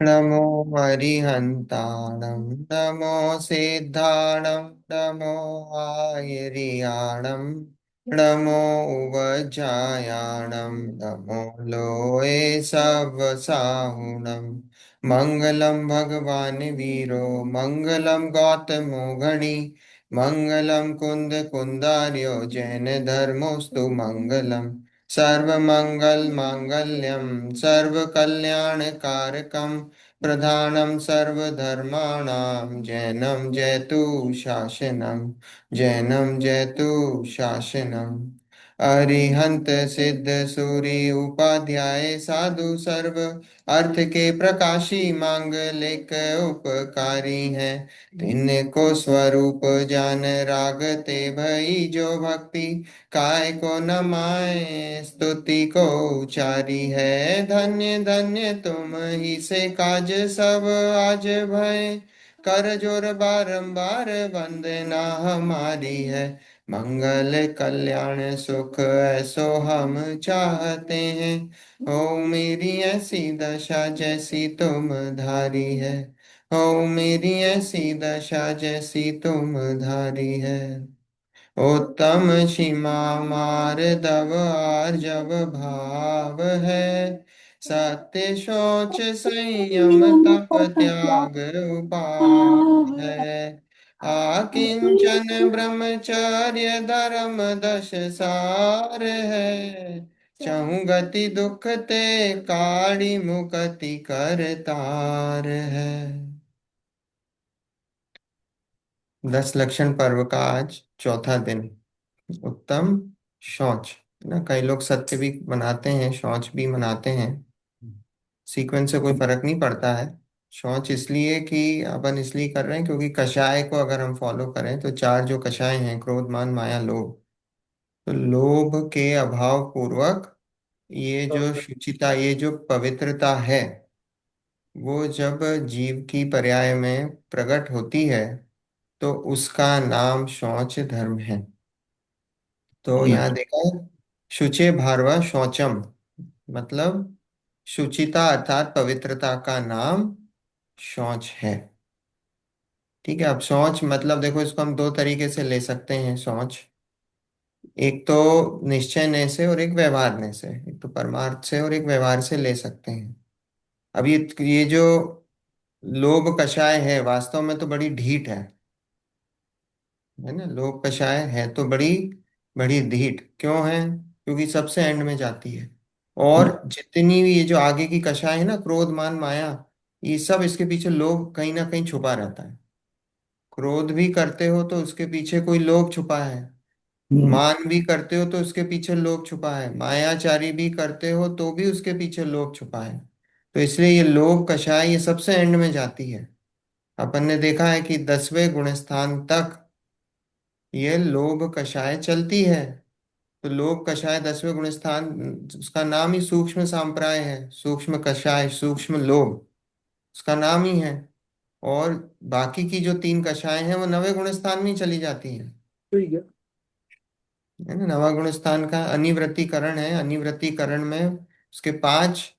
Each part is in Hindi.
नमो अरिहन्ताणं नमो सिद्धाणं नमो आयर्याणं नमो उवज्रायाणं नमो लोये सवसाहुणं मङ्गलं भगवान् वीरो मङ्गलं गौतमो गणी मङ्गलं कुन्दकुन्दार्यो जैनधर्मोऽस्तु मङ्गलम् सर्वमङ्गलमाङ्गल्यं सर्वकल्याणकारकं प्रधानं सर्वधर्माणां जैनं जयतु शासनम् अरिहंत सिद्ध सूरि उपाध्याय साधु सर्व अर्थ के प्रकाशी मांगलिक उपकारी हैं तिनको स्वरूप जान रागते भई जो भक्ति काय को न माए स्तुति को उचारी है धन्य धन्य तुम ही से काज सब आज भय कर जोर बारंबार वंदना हमारी है मंगल कल्याण सुख ऐसो हम चाहते हैं हो मेरी ऐसी दशा जैसी तुम धारी है हो मेरी ऐसी दशा जैसी तुम धारी है उत्तम सीमा मार्दव आर्जव भाव है सत्य शौच संयम तप त्याग उपाय है आकिंचन ब्रह्मचर्य धर्म दश सार है चहु गति दुख ते काढ़ी मुक्ति करतार है। 10 लक्षण पर्व का आज चौथा दिन। उत्तम शौच ना, कई लोग सत्य भी मनाते हैं शौच भी मनाते हैं। सीक्वेंस से कोई फर्क नहीं पड़ता है। शौच इसलिए कि अपन इसलिए कर रहे हैं क्योंकि कषाय को अगर हम फॉलो करें तो चार जो कषाय हैं क्रोध मान माया लोभ, तो लोभ के अभाव पूर्वक ये जो शुचिता ये जो पवित्रता है वो जब जीव की पर्याय में प्रकट होती है तो उसका नाम शौच धर्म है। तो यहाँ देखा है, शुचे भारवा शौचम मतलब शुचिता अर्थात पवित्रता का नाम शौच है। ठीक है, अब शौच मतलब देखो इसको हम दो तरीके से ले सकते हैं शौच। एक तो निश्चय से और एक व्यवहार से, एक तो परमार्थ से और एक व्यवहार से ले सकते हैं। अब ये जो लोभ कषाय है वास्तव में तो बड़ी ढीठ है ना। लोभ कषाय है तो बड़ी बड़ी ढीठ क्यों है, क्योंकि सबसे एंड में जाती है। और जितनी भी ये जो आगे की कषाय है ना क्रोध मान माया, ये सब इसके पीछे लोभ कहीं ना कहीं छुपा रहता है। क्रोध भी करते हो तो उसके पीछे कोई लोभ छुपा है, मान भी करते हो तो उसके पीछे लोभ छुपा है, मायाचारी भी करते हो तो भी उसके पीछे लोभ छुपा है। तो इसलिए ये लोभ कषाय ये सबसे एंड में जाती है। अपन ने देखा है कि 10वें गुण स्थान तक ये लोभ कषाय चलती है। तो लोभ कषाय 10वें गुण स्थान, उसका नाम ही सूक्ष्म सांप्राय है, सूक्ष्म कषाय सूक्ष्म लोभ उसका नाम ही है। और बाकी की जो तीन कषाय हैं वो 9वें गुण स्थान में ही चली जाती हैं, है ना। 9वां गुण स्थान का अनिवृत्तिकरण है, अनिवृत्तिकरण में उसके 5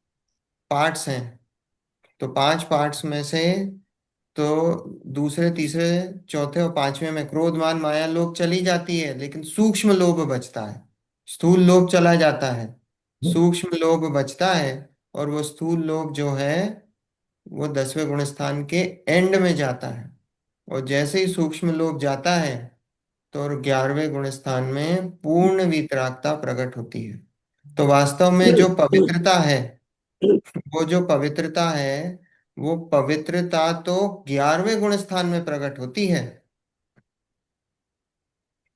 पार्ट्स हैं। तो 5 पार्ट्स में से तो दूसरे तीसरे चौथे और 5वें में क्रोध मान माया लोभ चली जाती है, लेकिन सूक्ष्म लोभ बचता है। स्थूल लोभ चला जाता है, सूक्ष्म लोभ बचता है। और वो स्थूल लोभ जो है वो 10वें गुण स्थान के एंड में जाता है। और जैसे ही सूक्ष्म लोभ जाता है तो और 11वें गुण स्थान में पूर्ण वितरागता प्रकट होती है। तो वास्तव में जो पवित्रता है, वो जो पवित्रता है वो पवित्रता तो 11वें गुण स्थान में प्रकट होती है।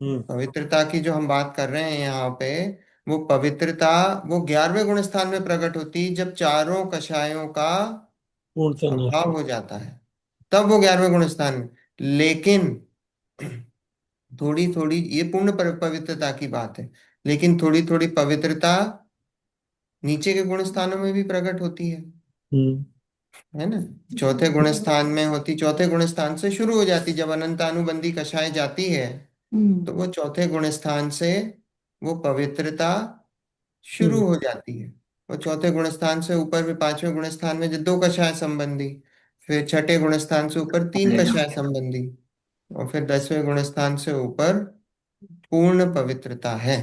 पवित्रता की जो हम बात कर रहे हैं यहाँ पे, वो पवित्रता वो 11वें गुण स्थान में प्रकट होती है जब चारों कषायों का अभाव हो जाता है, तब वो 11वें गुण स्थान में। लेकिन थोड़ी थोड़ी ये पूर्ण पवित्रता की बात है, लेकिन थोड़ी थोड़ी पवित्रता नीचे के गुण स्थानों में भी प्रकट होती है ना। चौथे गुण स्थान में होती, चौथे गुण स्थान से शुरू हो जाती, जब अनंतानुबंधी कषाय जाती है तो वो चौथे गुण स्थान से वो पवित्रता शुरू हो जाती है। और चौथे गुणस्थान से ऊपर भी पांचवें गुणस्थान में जो दो कषाय संबंधी, फिर छठे गुणस्थान से ऊपर तीन कषाय संबंधी, और फिर 10वें गुणस्थान से ऊपर पूर्ण पवित्रता है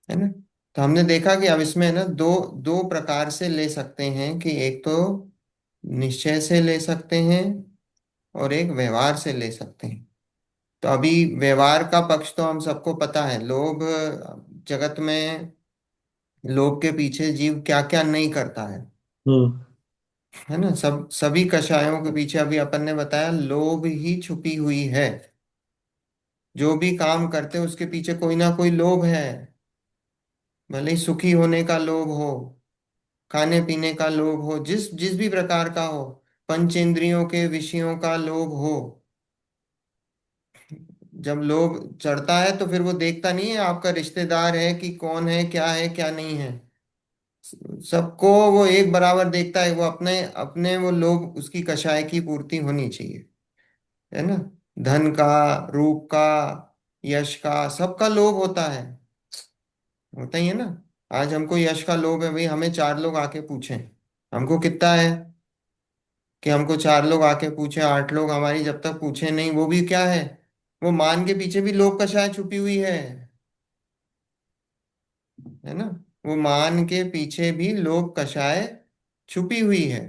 ना। तो हमने देखा कि अब इसमें ना दो दो प्रकार से ले सकते हैं, कि एक तो निश्चय से ले सकते हैं और एक व्यवहार से ले सकते हैं। तो अभी व्यवहार का पक्ष तो हम सबको पता है, लोभ जगत में, लोभ के पीछे जीव क्या क्या नहीं करता हम्म। है ना। सभी कषायों के पीछे अभी अपन ने बताया लोभ ही छुपी हुई है। जो भी काम करते हैं उसके पीछे कोई ना कोई लोभ है। भले ही सुखी होने का लोभ हो, खाने पीने का लोभ हो, जिस जिस भी प्रकार का हो, पंचेंद्रियों के विषयों का लोभ हो। जब लोभ चढ़ता है तो फिर वो देखता नहीं है आपका रिश्तेदार है कि कौन है क्या नहीं है। सबको वो एक बराबर देखता है, वो अपने अपने वो लोभ, उसकी कषाय की पूर्ति होनी चाहिए, है ना। धन का, रूप का, यश का, सबका लोभ होता है, होता ही है ना। आज हमको यश का लोभ है भाई, हमें चार लोग आके पूछें हमको कितना है, कि हमको चार लोग आके पूछे, आठ लोग हमारी जब तक पूछे नहीं, वो भी क्या है, वो मान के पीछे भी लोभ कषाय छुपी हुई है ना। वो मान के पीछे भी लोभ कषाय छुपी हुई है।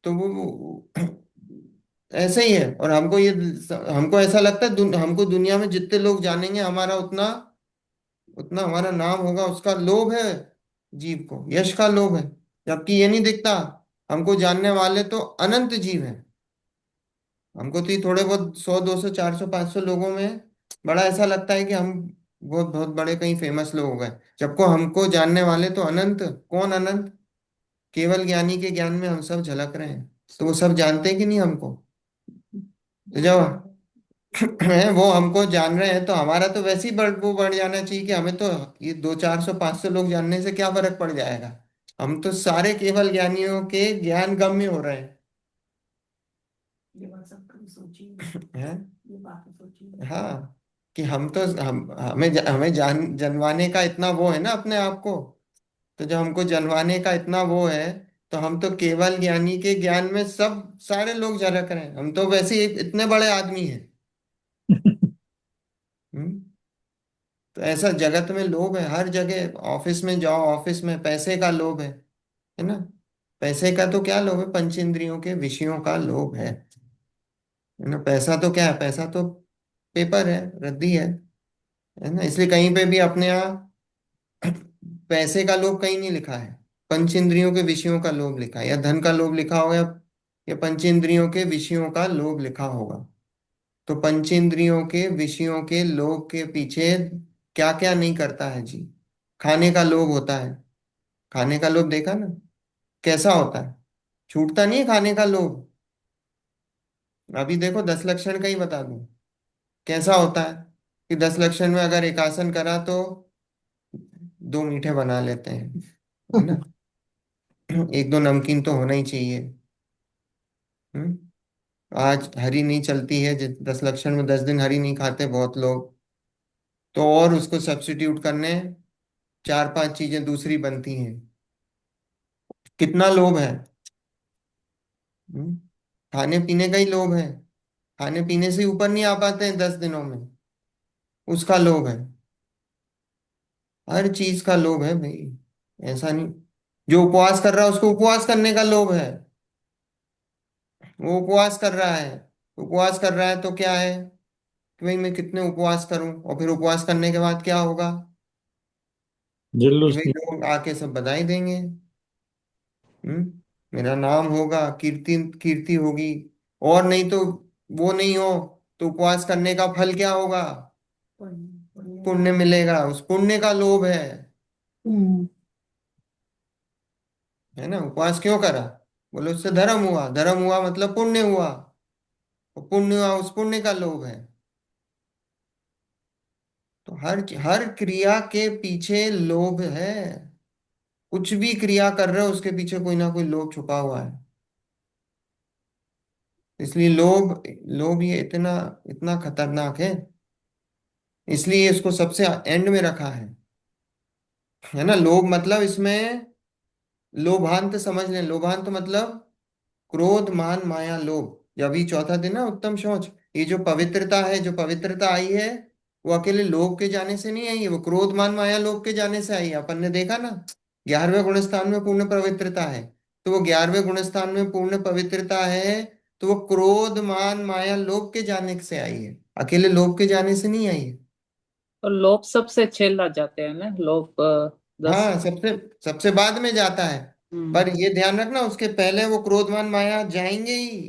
तो वो ऐसे ही है। और हमको ये, हमको ऐसा लगता है हमको दुनिया में जितने लोग जानेंगे हमारा उतना उतना हमारा नाम होगा, उसका लोभ है जीव को, यश का लोभ है। जबकि ये नहीं दिखता, हमको जानने वाले तो अनंत जीव हैं। हमको तो ये थोड़े बहुत 100 200 400 500 लोगों में बड़ा ऐसा लगता है कि हम बहुत बहुत बड़े कहीं फेमस लोग हो गए, जबको हमको जानने वाले तो अनंत। कौन अनंत? केवल ज्ञानी के ज्ञान में हम सब झलक रहे हैं। तो वो सब जानते हैं कि नहीं हमको? तो जब है वो हमको जान रहे हैं तो हमारा तो वैसे ही वो बढ़ जाना चाहिए, कि हमें तो ये 2 400 500 लोग जानने से क्या फर्क पड़ जाएगा। हम तो सारे केवल ज्ञानियों के ज्ञान गम्य हो रहे हैं। ये बात सब कभी सोची नहीं है। ये बात तो सोची नहीं। हाँ, कि हम तो हम हमें जान जनवाने का इतना वो है ना अपने आप को। तो जब हमको जनवाने का इतना वो है, तो हम तो केवल ज्ञानी के ज्ञान में सब सारे लोग झलक रहे हैं, हम तो वैसे ही इतने बड़े आदमी हैं। हम्म। तो ऐसा जगत में लोभ है हर जगह, ऑफिस में जाओ, ऑफिस में पैसे का लोभ है ना। पैसे का तो क्या लोभ है, पंचेंद्रियों के विषयों का लोभ है ना। पैसा तो क्या है, पैसा तो पेपर है, रद्दी है ना। इसलिए कहीं पे भी अपने यहाँ पैसे का लोभ कहीं नहीं लिखा है, पंचेंद्रियों के विषयों का लोभ लिखा है, या धन का लोभ लिखा होगा, या पंचेंद्रियों के विषयों का लोभ लिखा होगा। तो पंचेंद्रियों के विषयों के लोभ के पीछे क्या क्या नहीं करता है जी। खाने का लोभ होता है, खाने का लोभ देखा ना कैसा होता है, छूटता नहीं है खाने का लोभ। अभी देखो 10 लक्षण का ही बता दूं कैसा होता है, कि 10 लक्षण में अगर एक आसन करा तो दो मीठे बना लेते हैं, है ना। एक दो नमकीन तो होना ही चाहिए। हम्म। आज हरी नहीं चलती है, 10 लक्षण में 10 दिन हरी नहीं खाते बहुत लोग, तो और उसको सब्स्टिट्यूट करने चार पांच चीजें दूसरी बनती हैं। कितना लोभ है। हम्म। खाने पीने का ही लोभ है, खाने पीने से ऊपर नहीं आ पाते हैं 10 दिनों में, उसका लोभ है। हर चीज का लोभ है भाई, ऐसा नहीं। जो उपवास कर रहा है उसको उपवास करने का लोभ है, वो उपवास कर रहा है। उपवास कर रहा है तो क्या है, कि भाई मैं कितने उपवास करूं, और फिर उपवास करने के बाद क्या होगा, कि जुलूस भाई नहीं। लोग आके सब बधाई देंगे। मेरा नाम होगा, कीर्ति कीर्ति होगी। और नहीं तो वो नहीं हो, तो उपवास करने का फल क्या होगा, पुण्य मिलेगा, उस पुण्य का लोभ है ना। उपवास क्यों करा, बोले उससे धर्म हुआ, धर्म हुआ मतलब पुण्य हुआ, और पुण्य हुआ उस पुण्य का लोभ है। तो हर क्रिया के पीछे लोभ है। कुछ भी क्रिया कर रहे हो उसके पीछे कोई ना कोई लोभ छुपा हुआ है। इसलिए लोभ लोभ ये इतना इतना खतरनाक इसलिए इसको सबसे एंड में रखा है ना। लोभ मतलब इसमें लोभांत समझ लें, लोभांत मतलब क्रोध मान माया लोभ। जब ये चौथा दिन ना उत्तम शौच, ये जो पवित्रता है, जो पवित्रता आई है, वो अकेले लोभ के जाने से नहीं आई है, वो क्रोध मान माया लोभ के जाने से आई है। अपन ने देखा ना, 11वें गुण स्थान में पूर्ण पवित्रता है। तो वो 11वें गुण स्थान में पूर्ण पवित्रता है, तो वो क्रोध मान माया लोभ के जाने से आई है, अकेले लोभ के जाने से नहीं आई है। और लोग सबसे अच्छे लग जाते हैं ना, लोग 10। हाँ, सबसे सबसे बाद में जाता है। हम्म। पर ये ध्यान रखना, उसके पहले वो क्रोधमान माया जाएंगे ही,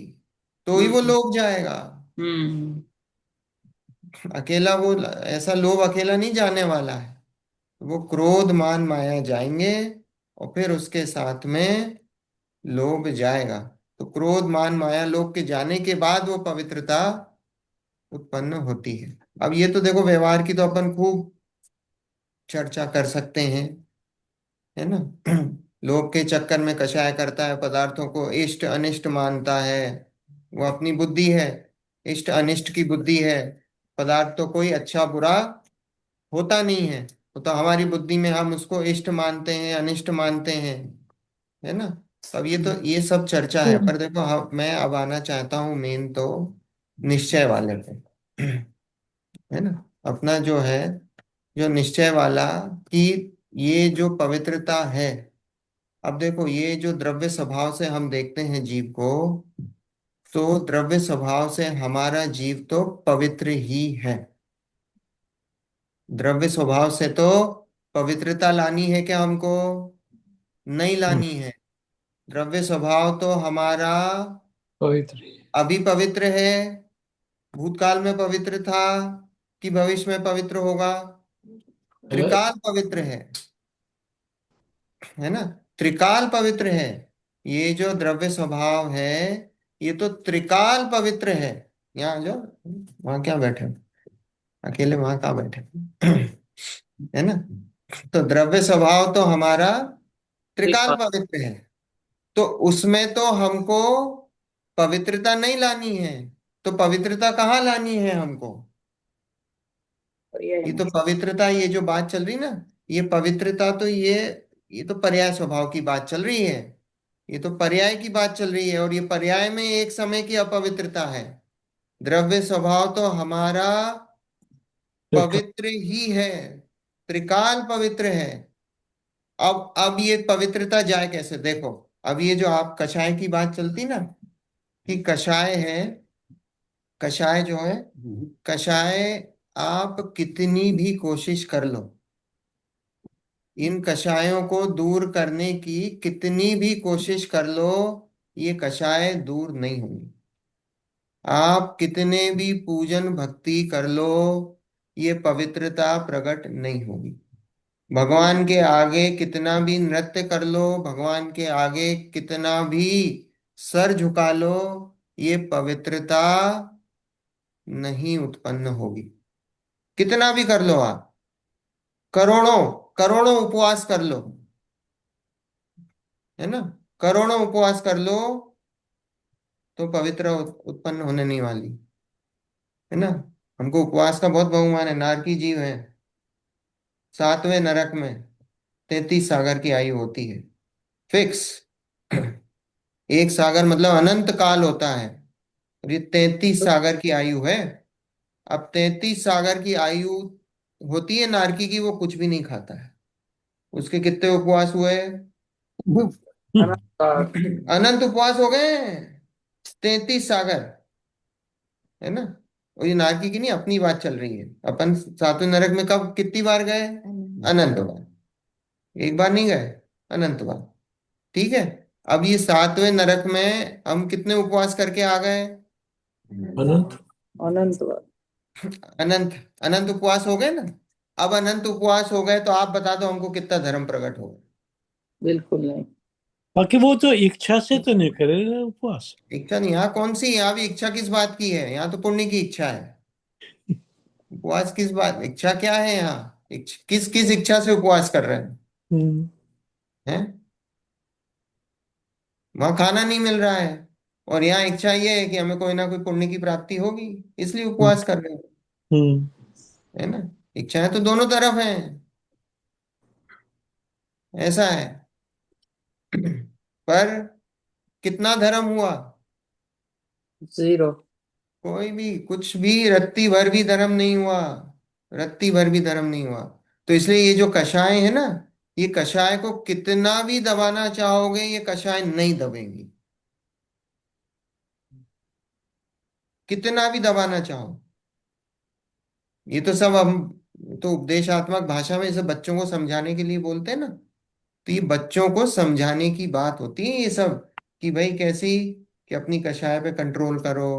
तो ही वो हम्म। लोभ जाएगा। हम्म। अकेला वो, ऐसा लोभ अकेला नहीं जाने वाला है। वो क्रोध मान माया जाएंगे, और फिर उसके साथ में लोभ जाएगा। तो क्रोध मान माया लोभ के जाने के बाद वो पवित्रता उत्पन्न होती है। अब ये तो देखो, व्यवहार की तो अपन खूब चर्चा कर सकते हैं, है ना। लोभ के चक्कर में कषाय करता है, पदार्थों को इष्ट अनिष्ट मानता है। वो अपनी बुद्धि है, इष्ट अनिष्ट की बुद्धि है। पदार्थ तो कोई अच्छा बुरा होता नहीं है, वो तो हमारी बुद्धि में हम उसको इष्ट मानते हैं अनिष्ट मानते हैं, है ना। अब ये तो ये सब चर्चा है, पर देखो मैं अब आना चाहता हूँ मेन तो निश्चय वाले पे, है ना। अपना जो है, जो निश्चय वाला, कि ये जो पवित्रता है। अब देखो, ये जो द्रव्य स्वभाव से हम देखते हैं जीव को, तो द्रव्य स्वभाव से हमारा जीव तो पवित्र ही है। द्रव्य स्वभाव से तो पवित्रता लानी है क्या हमको? नहीं हम्म, लानी है। द्रव्य स्वभाव तो हमारा पवित्र ही अभी पवित्र है, भूतकाल में पवित्र था, कि भविष्य में पवित्र होगा? है। त्रिकाल पवित्र है ना। त्रिकाल पवित्र है। ये जो द्रव्य स्वभाव है, ये तो त्रिकाल पवित्र है। यहाँ जो, वहां क्या बैठे हो? अकेले वहां कहाँ बैठे हो? है ना। तो द्रव्य स्वभाव तो हमारा त्रिकाल त्रिकाल। पवित्र है। तो उसमें तो हमको पवित्रता नहीं लानी है। तो पवित्रता कहाँ लानी है हमको? और ये ये तो पवित्रता, ये जो बात चल रही ना, ये पवित्रता तो ये तो पर्याय स्वभाव की बात चल रही है। ये तो पर्याय की बात चल रही है, और ये पर्याय में एक समय की अपवित्रता है। द्रव्य स्वभाव तो हमारा देखा। पवित्र ही है, त्रिकाल पवित्र है। अब ये पवित्रता जाए कैसे, देखो। अब ये जो आप कषाय की बात चलती ना, कि कषाय है, कषाय जो है, कषाय, आप कितनी भी कोशिश कर लो, इन कषायों को दूर करने की कितनी भी कोशिश कर लो, ये कषाय दूर नहीं होंगी। आप कितने भी पूजन भक्ति कर लो, ये पवित्रता प्रकट नहीं होगी। भगवान के आगे कितना भी नृत्य कर लो, भगवान के आगे कितना भी सर झुका लो, ये पवित्रता नहीं उत्पन्न होगी। कितना भी कर लो आप, करोड़ों करोड़ों उपवास कर लो, है ना, करोड़ों उपवास कर लो, तो पवित्र उत्पन्न होने नहीं वाली, है ना। हमको उपवास का बहुत बहुमान है। नारकी जीव है, 7वें नरक में 33 सागर की आयु होती है, फिक्स। एक सागर मतलब अनंत काल होता है, और ये 33 सागर की आयु है। अब 33 सागर की आयु होती है नारकी की, वो कुछ भी नहीं खाता है। उसके कितने उपवास हुए? अनंत। अनंत उपवास हो गए, 33 सागर, है ना। और ये नारकी की नहीं, अपनी बात चल रही है। अपन 7वें नरक में कब कितनी बार गए? अनंत बार। एक बार नहीं गए, अनंत बार। ठीक है। अब ये 7वें नरक में हम कितने उपवास करके आ गए? अनंत। अनंत बार। अनंत। अनंत उपवास हो गए ना। अब अनंत उपवास हो गए, तो आप बता दो हमको कितना धर्म प्रकट होगा? बिल्कुल नहीं। बाकी वो तो इच्छा से तो नहीं करे उपवास। इच्छा नहीं, यहाँ कौन सी, यहाँ भी इच्छा किस बात की है? यहाँ तो पुण्य की इच्छा है। उपवास किस बात, इच्छा क्या है यहाँ? किस किस इच्छा से उपवास कर रहे हम्म। हैं? वहां खाना नहीं मिल रहा है, और यहाँ इच्छा ये है कि हमें कोई ना कोई पुण्य की प्राप्ति होगी, इसलिए उपवास कर रहे हो, हम्म। है ना। इच्छाएं तो दोनों तरफ हैं, ऐसा है। पर कितना धर्म हुआ? जीरो। कोई भी कुछ भी रत्ती भर भी धर्म नहीं हुआ। रत्ती भर भी धर्म नहीं हुआ। तो इसलिए ये जो कषाय है ना, ये कषाय को कितना भी दबाना चाहोगे, ये कषाय नहीं दबेंगी। कितना भी दबाना चाहो। ये तो सब हम तो उपदेशात्मक भाषा में सब बच्चों को समझाने के लिए बोलते हैं ना। तो ये बच्चों को समझाने की बात होती है ये सब, कि भाई कैसी, कि अपनी कषाय पे कंट्रोल करो।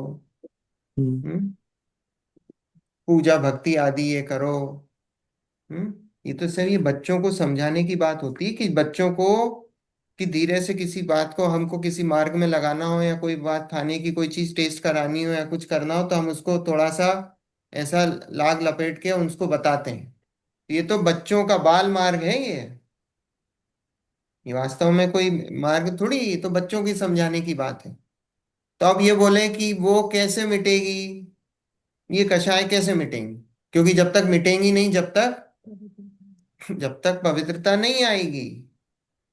हम्म। हम्म। पूजा भक्ति आदि ये करो। ये तो सर ये बच्चों को समझाने की बात होती है, कि बच्चों को, कि धीरे से किसी बात को हमको किसी मार्ग में लगाना हो, या कोई बात खाने की कोई चीज टेस्ट करानी हो या कुछ करना हो, तो हम उसको थोड़ा सा ऐसा लाग लपेट के उसको बताते हैं। ये तो बच्चों का बाल मार्ग है ये वास्तव में कोई मार्ग थोड़ी, ये तो बच्चों की समझाने की बात है। तो अब ये बोले कि वो कैसे मिटेगी, ये कषाय कैसे मिटेंगी? क्योंकि जब तक मिटेंगी नहीं, जब तक पवित्रता नहीं आएगी।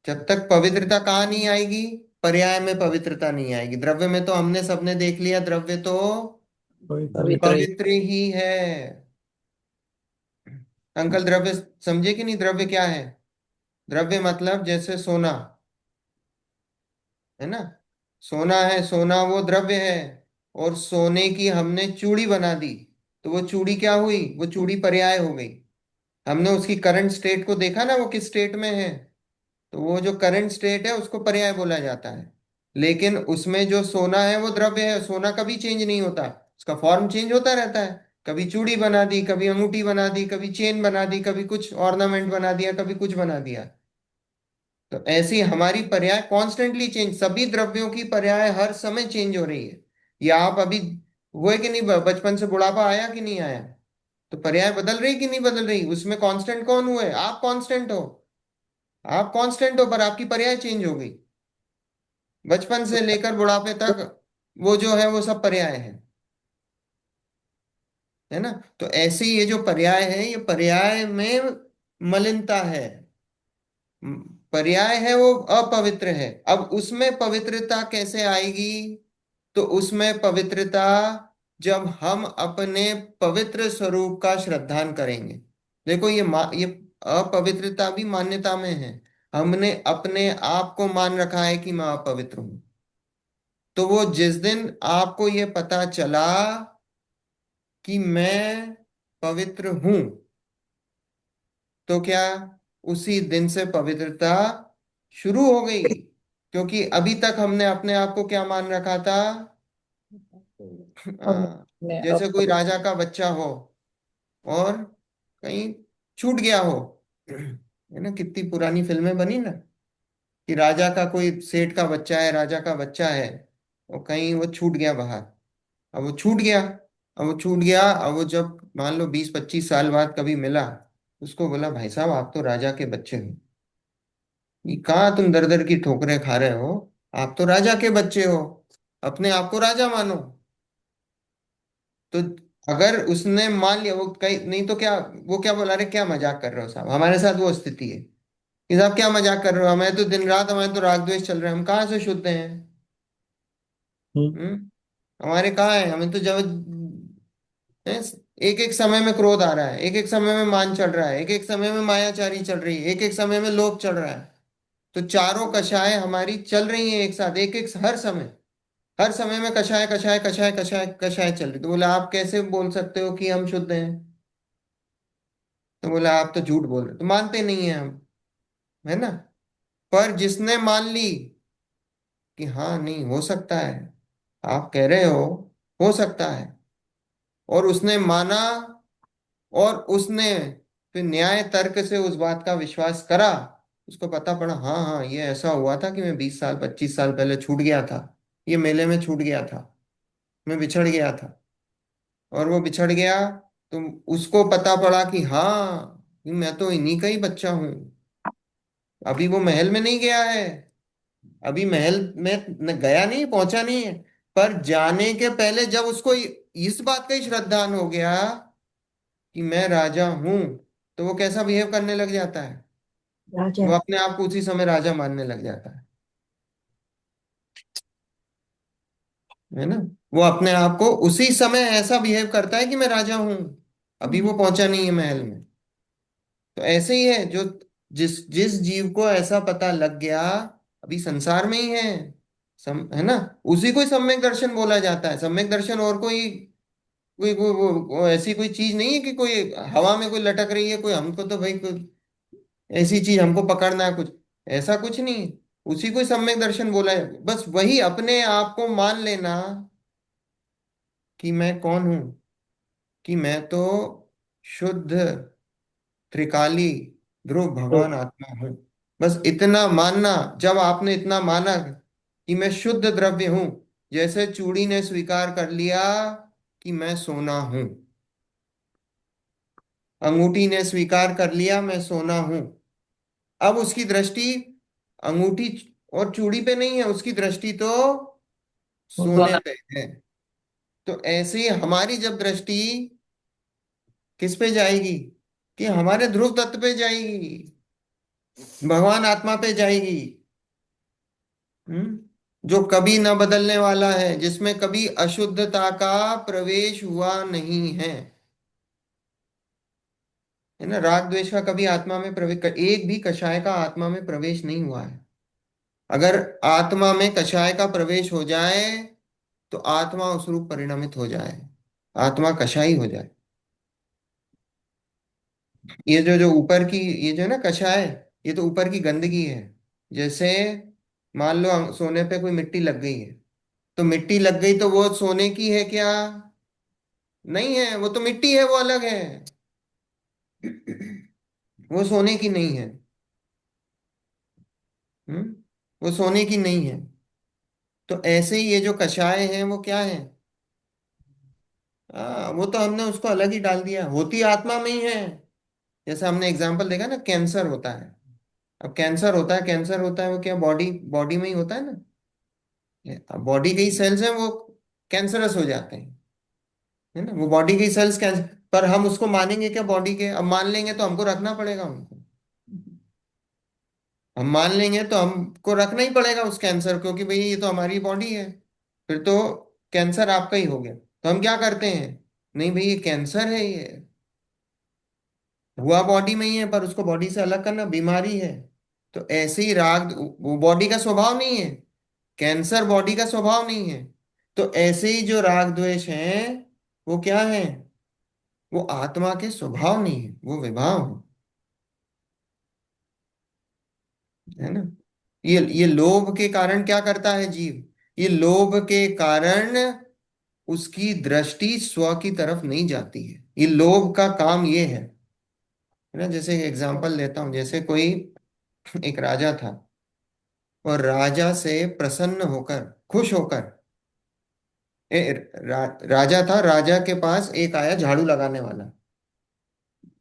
जब तक पवित्रता कहाँ नहीं आएगी? पर्याय में पवित्रता नहीं आएगी। द्रव्य में तो हमने सबने देख लिया, द्रव्य तो पवित्र ही। पवित्र ही है। अंकल द्रव्य समझे कि नहीं? द्रव्य क्या है? द्रव्य मतलब जैसे सोना है ना। सोना है, सोना वो द्रव्य है। और सोने की हमने चूड़ी बना दी, तो वो चूड़ी क्या हुई? वो चूड़ी पर्याय हो गई। हमने उसकी करंट स्टेट को देखा ना, वो किस स्टेट में है। तो वो जो करंट स्टेट है उसको पर्याय बोला जाता है। लेकिन उसमें जो सोना है वो द्रव्य है, सोना कभी चेंज नहीं होता। उसका फॉर्म चेंज होता रहता है। कभी चूड़ी बना दी, कभी अंगूठी बना दी, कभी चेन बना दी, कभी कुछ ऑर्नामेंट बना दिया, कभी कुछ बना दिया। तो ऐसी हमारी पर्याय कॉन्स्टेंटली चेंज, सभी द्रव्यों की पर्याय हर समय चेंज हो रही है। या आप अभी वो है कि नहीं, बचपन से बुढ़ापा आया कि नहीं आया, तो पर्याय बदल रही कि नहीं बदल रही? उसमें कांस्टेंट कौन हुए? आप कांस्टेंट हो। आप कांस्टेंट हो, पर आपकी पर्याय चेंज हो गई। बचपन से लेकर बुढ़ापे तक वो जो है वो सब पर्याय है ना। तो ऐसे ही ये जो पर्याय है, ये पर्याय में मलिनता है। पर्याय है वो अपवित्र है। अब उसमें पवित्रता कैसे आएगी? तो उसमें पवित्रता जब हम अपने पवित्र स्वरूप का श्रद्धान करेंगे। देखो ये अपवित्रता भी मान्यता में है। हमने अपने आप को मान रखा है कि मैं अपवित्र हूं। तो वो जिस दिन आपको ये पता चला कि मैं पवित्र हूं, तो क्या उसी दिन से पवित्रता शुरू हो गई? क्योंकि अभी तक हमने अपने आप को क्या मान रखा था? हमने जैसे कोई अपवित्र। राजा का बच्चा हो और कहीं छूट गया हो, है ना, कितनी पुरानी फिल्में बनी ना, कि राजा का कोई सेठ का बच्चा है, राजा का बच्चा है, और कहीं वो छूट गया बाहर। अब वो छूट गया। अब वो जब मान लो 20-25 साल बाद कभी मिला, उसको बोला भाई साहब आप तो राजा के बच्चे हो। ये कहाँ तुम दर दर की ठोकरें खा रहे हो? आप तो राजा के बच्चे हो, अपने आप को राजा मानो। तो अगर उसने मान लिया, वो कहीं नहीं तो क्या, वो क्या बोला, अरे क्या मजाक कर रहे हो साहब, हमारे साथ वो स्थिति है कि साहब क्या मजाक कर रहे हो, हमें तो दिन रात हमारे तो राग द्वेष चल रहे हैं, हम कहाँ से शुद्ध हैं? हम्म। हम्म। हमारे कहाँ है? हमें तो जब एक एक समय में क्रोध आ रहा है, एक एक समय में मान चढ़ रहा है, एक एक समय में मायाचारी चल रही है, एक एक समय में लोभ चढ़ रहा है। तो चारों कषाय हमारी चल रही हैं एक साथ, एक एक हर समय में कषाय कषाय कषाय कषाय कषाय चल रही। तो बोला आप कैसे बोल सकते हो कि हम शुद्ध हैं? तो बोला आप तो झूठ बोल रहे हो। तो मानते नहीं है हम, है ना। पर जिसने मान ली कि हाँ नहीं हो सकता है, आप कह रहे हो सकता है, और उसने माना, और उसने फिर न्याय तर्क से उस बात का विश्वास करा, उसको पता पड़ा हाँ हाँ ये ऐसा हुआ था कि मैं 20 साल 25 साल पहले छूट गया था, ये मेले में छूट गया था, मैं बिछड़ गया था। और वो बिछड़ गया, तो उसको पता पड़ा कि हाँ मैं तो इन्हीं का ही बच्चा हूँ। अभी वो महल में नहीं गया है, अभी महल में गया नहीं, पहुंचा नहीं है। पर जाने के पहले जब उसको इस बात का ही श्रद्धान हो गया कि मैं राजा हूं, तो वो कैसा बिहेव करने लग जाता है? राजा। वो अपने आप को उसी समय राजा मानने लग जाता है। है ना। वो अपने आप को उसी समय ऐसा बिहेव करता है कि मैं राजा हूं, अभी वो पहुंचा नहीं है महल में। तो ऐसे ही है, जो जिस जिस जीव को ऐसा पता लग गया, अभी संसार में ही है, है ना, उसी को ही सम्यक दर्शन बोला जाता है। सम्यक दर्शन और कोई वो ऐसी कोई चीज नहीं है कि कोई हवा में कोई लटक रही है, कोई हमको तो भाई कोई ऐसी चीज हमको पकड़ना है कुछ, ऐसा कुछ नहीं है। उसी को ही सम्यक दर्शन बोला है। बस वही अपने आप को मान लेना कि मैं कौन हूं, कि मैं तो शुद्ध त्रिकाली ध्रुव तो भगवान आत्मा हूं। बस इतना मानना। जब आपने इतना माना कि मैं शुद्ध द्रव्य हूं, जैसे चूड़ी ने स्वीकार कर लिया कि मैं सोना हूं, अंगूठी ने स्वीकार कर लिया मैं सोना हूं, अब उसकी दृष्टि अंगूठी और चूड़ी पे नहीं है, उसकी दृष्टि तो सोने दोनों। पे है। तो ऐसे ही हमारी जब दृष्टि किस पे जाएगी, कि हमारे ध्रुव तत्व पे जाएगी, भगवान आत्मा पे जाएगी। जो कभी न बदलने वाला है, जिसमें कभी अशुद्धता का प्रवेश हुआ नहीं है ना। राग द्वेष का कभी आत्मा में प्रवेश, एक भी कषाय का आत्मा में प्रवेश नहीं हुआ है। अगर आत्मा में कषाय का प्रवेश हो जाए तो आत्मा उस रूप परिणमित हो जाए, आत्मा कषाय हो जाए। ये जो जो ऊपर की, ये जो है ना कषाय, ये तो ऊपर की गंदगी है। जैसे मान लो सोने पे कोई मिट्टी लग गई है, तो मिट्टी लग गई तो वो सोने की है क्या? नहीं है, वो तो मिट्टी है, वो अलग है। वो सोने की नहीं है। हम्म वो सोने की नहीं है। तो ऐसे ही ये जो कषाय हैं वो क्या है? वो तो हमने उसको अलग ही डाल दिया, होती आत्मा में ही है। जैसे हमने एग्जाम्पल देखा ना, कैंसर होता है। अब कैंसर होता है, कैंसर होता है वो क्या, बॉडी बॉडी में ही होता है ना। बॉडी के ही सेल्स हैं वो कैंसरस हो जाते हैं, है ना। वो बॉडी के ही सेल्स कैंसर, पर हम उसको मानेंगे क्या बॉडी के? अब मान लेंगे तो हमको रखना पड़ेगा उनको। हम मान लेंगे तो हमको रखना ही पड़ेगा उस कैंसर को, कि भाई ये तो हमारी बॉडी है। फिर तो कैंसर आपका ही हो गया। तो हम क्या करते हैं, नहीं भाई ये कैंसर है, ये हुआ बॉडी में ही है, पर उसको बॉडी से अलग करना बीमारी है। तो ऐसे ही राग वो बॉडी का स्वभाव नहीं है, कैंसर बॉडी का स्वभाव नहीं है। तो ऐसे ही जो राग द्वेष है वो क्या है, वो आत्मा के स्वभाव नहीं है, वो विभाव है ना। ये लोभ के कारण क्या करता है जीव, ये लोभ के कारण उसकी दृष्टि स्व की तरफ नहीं जाती है। ये लोभ का काम ये है ना। जैसे एग्जांपल लेता हूँ, जैसे कोई एक राजा था, और राजा से प्रसन्न होकर, खुश होकर, राजा था, राजा के पास एक आया झाड़ू लगाने वाला,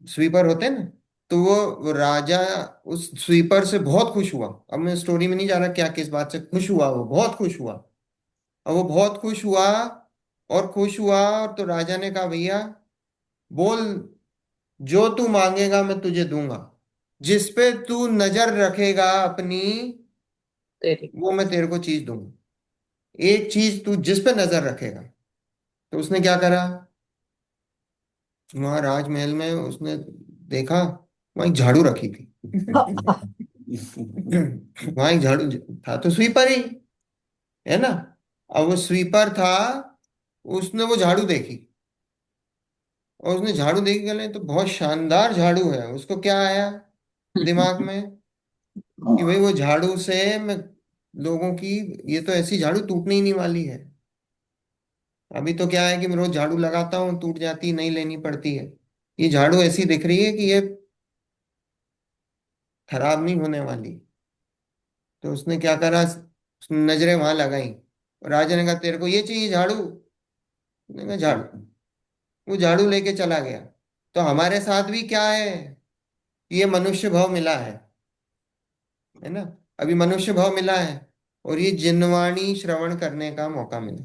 स्वीपर होते हैं ना। तो वो राजा उस स्वीपर से बहुत खुश हुआ। अब मैं स्टोरी में नहीं जा रहा क्या किस बात से खुश हुआ, वो बहुत खुश हुआ। अब वो बहुत खुश हुआ, और खुश हुआ, और तो राजा ने कहा भैया बोल, जो तू मांगेगा मैं तुझे दूंगा, जिस पे तू नजर रखेगा अपनी, तेरी। वो मैं तेरे को चीज दूंगा। एक चीज तू जिस पे नजर रखेगा। तो उसने क्या करा, वहां राजमहल में उसने देखा, वहां एक झाड़ू रखी थी। वहां एक झाड़ू था, तो स्वीपर ही है ना। अब वो स्वीपर था, उसने वो झाड़ू देखी, और उसने झाड़ू देखी, गले तो बहुत शानदार झाड़ू है। उसको क्या आया दिमाग में, कि भाई वो झाड़ू से मैं लोगों की, ये तो ऐसी झाड़ू टूटने ही नहीं वाली है। अभी तो क्या है कि मैं रोज झाड़ू लगाता हूँ, टूट जाती, नहीं लेनी पड़ती है। ये झाड़ू ऐसी दिख रही है कि ये खराब नहीं होने वाली। तो उसने क्या करा, उसने नजरें वहां लगाई, और राजा ने कहा तेरे को ये चाहिए झाड़ू? उसने कहा झाड़ू। वो झाड़ू लेके चला गया। तो हमारे साथ भी क्या है, ये मनुष्य भाव मिला है ना। अभी मनुष्य भाव मिला है, और ये जिनवाणी श्रवण करने का मौका मिला,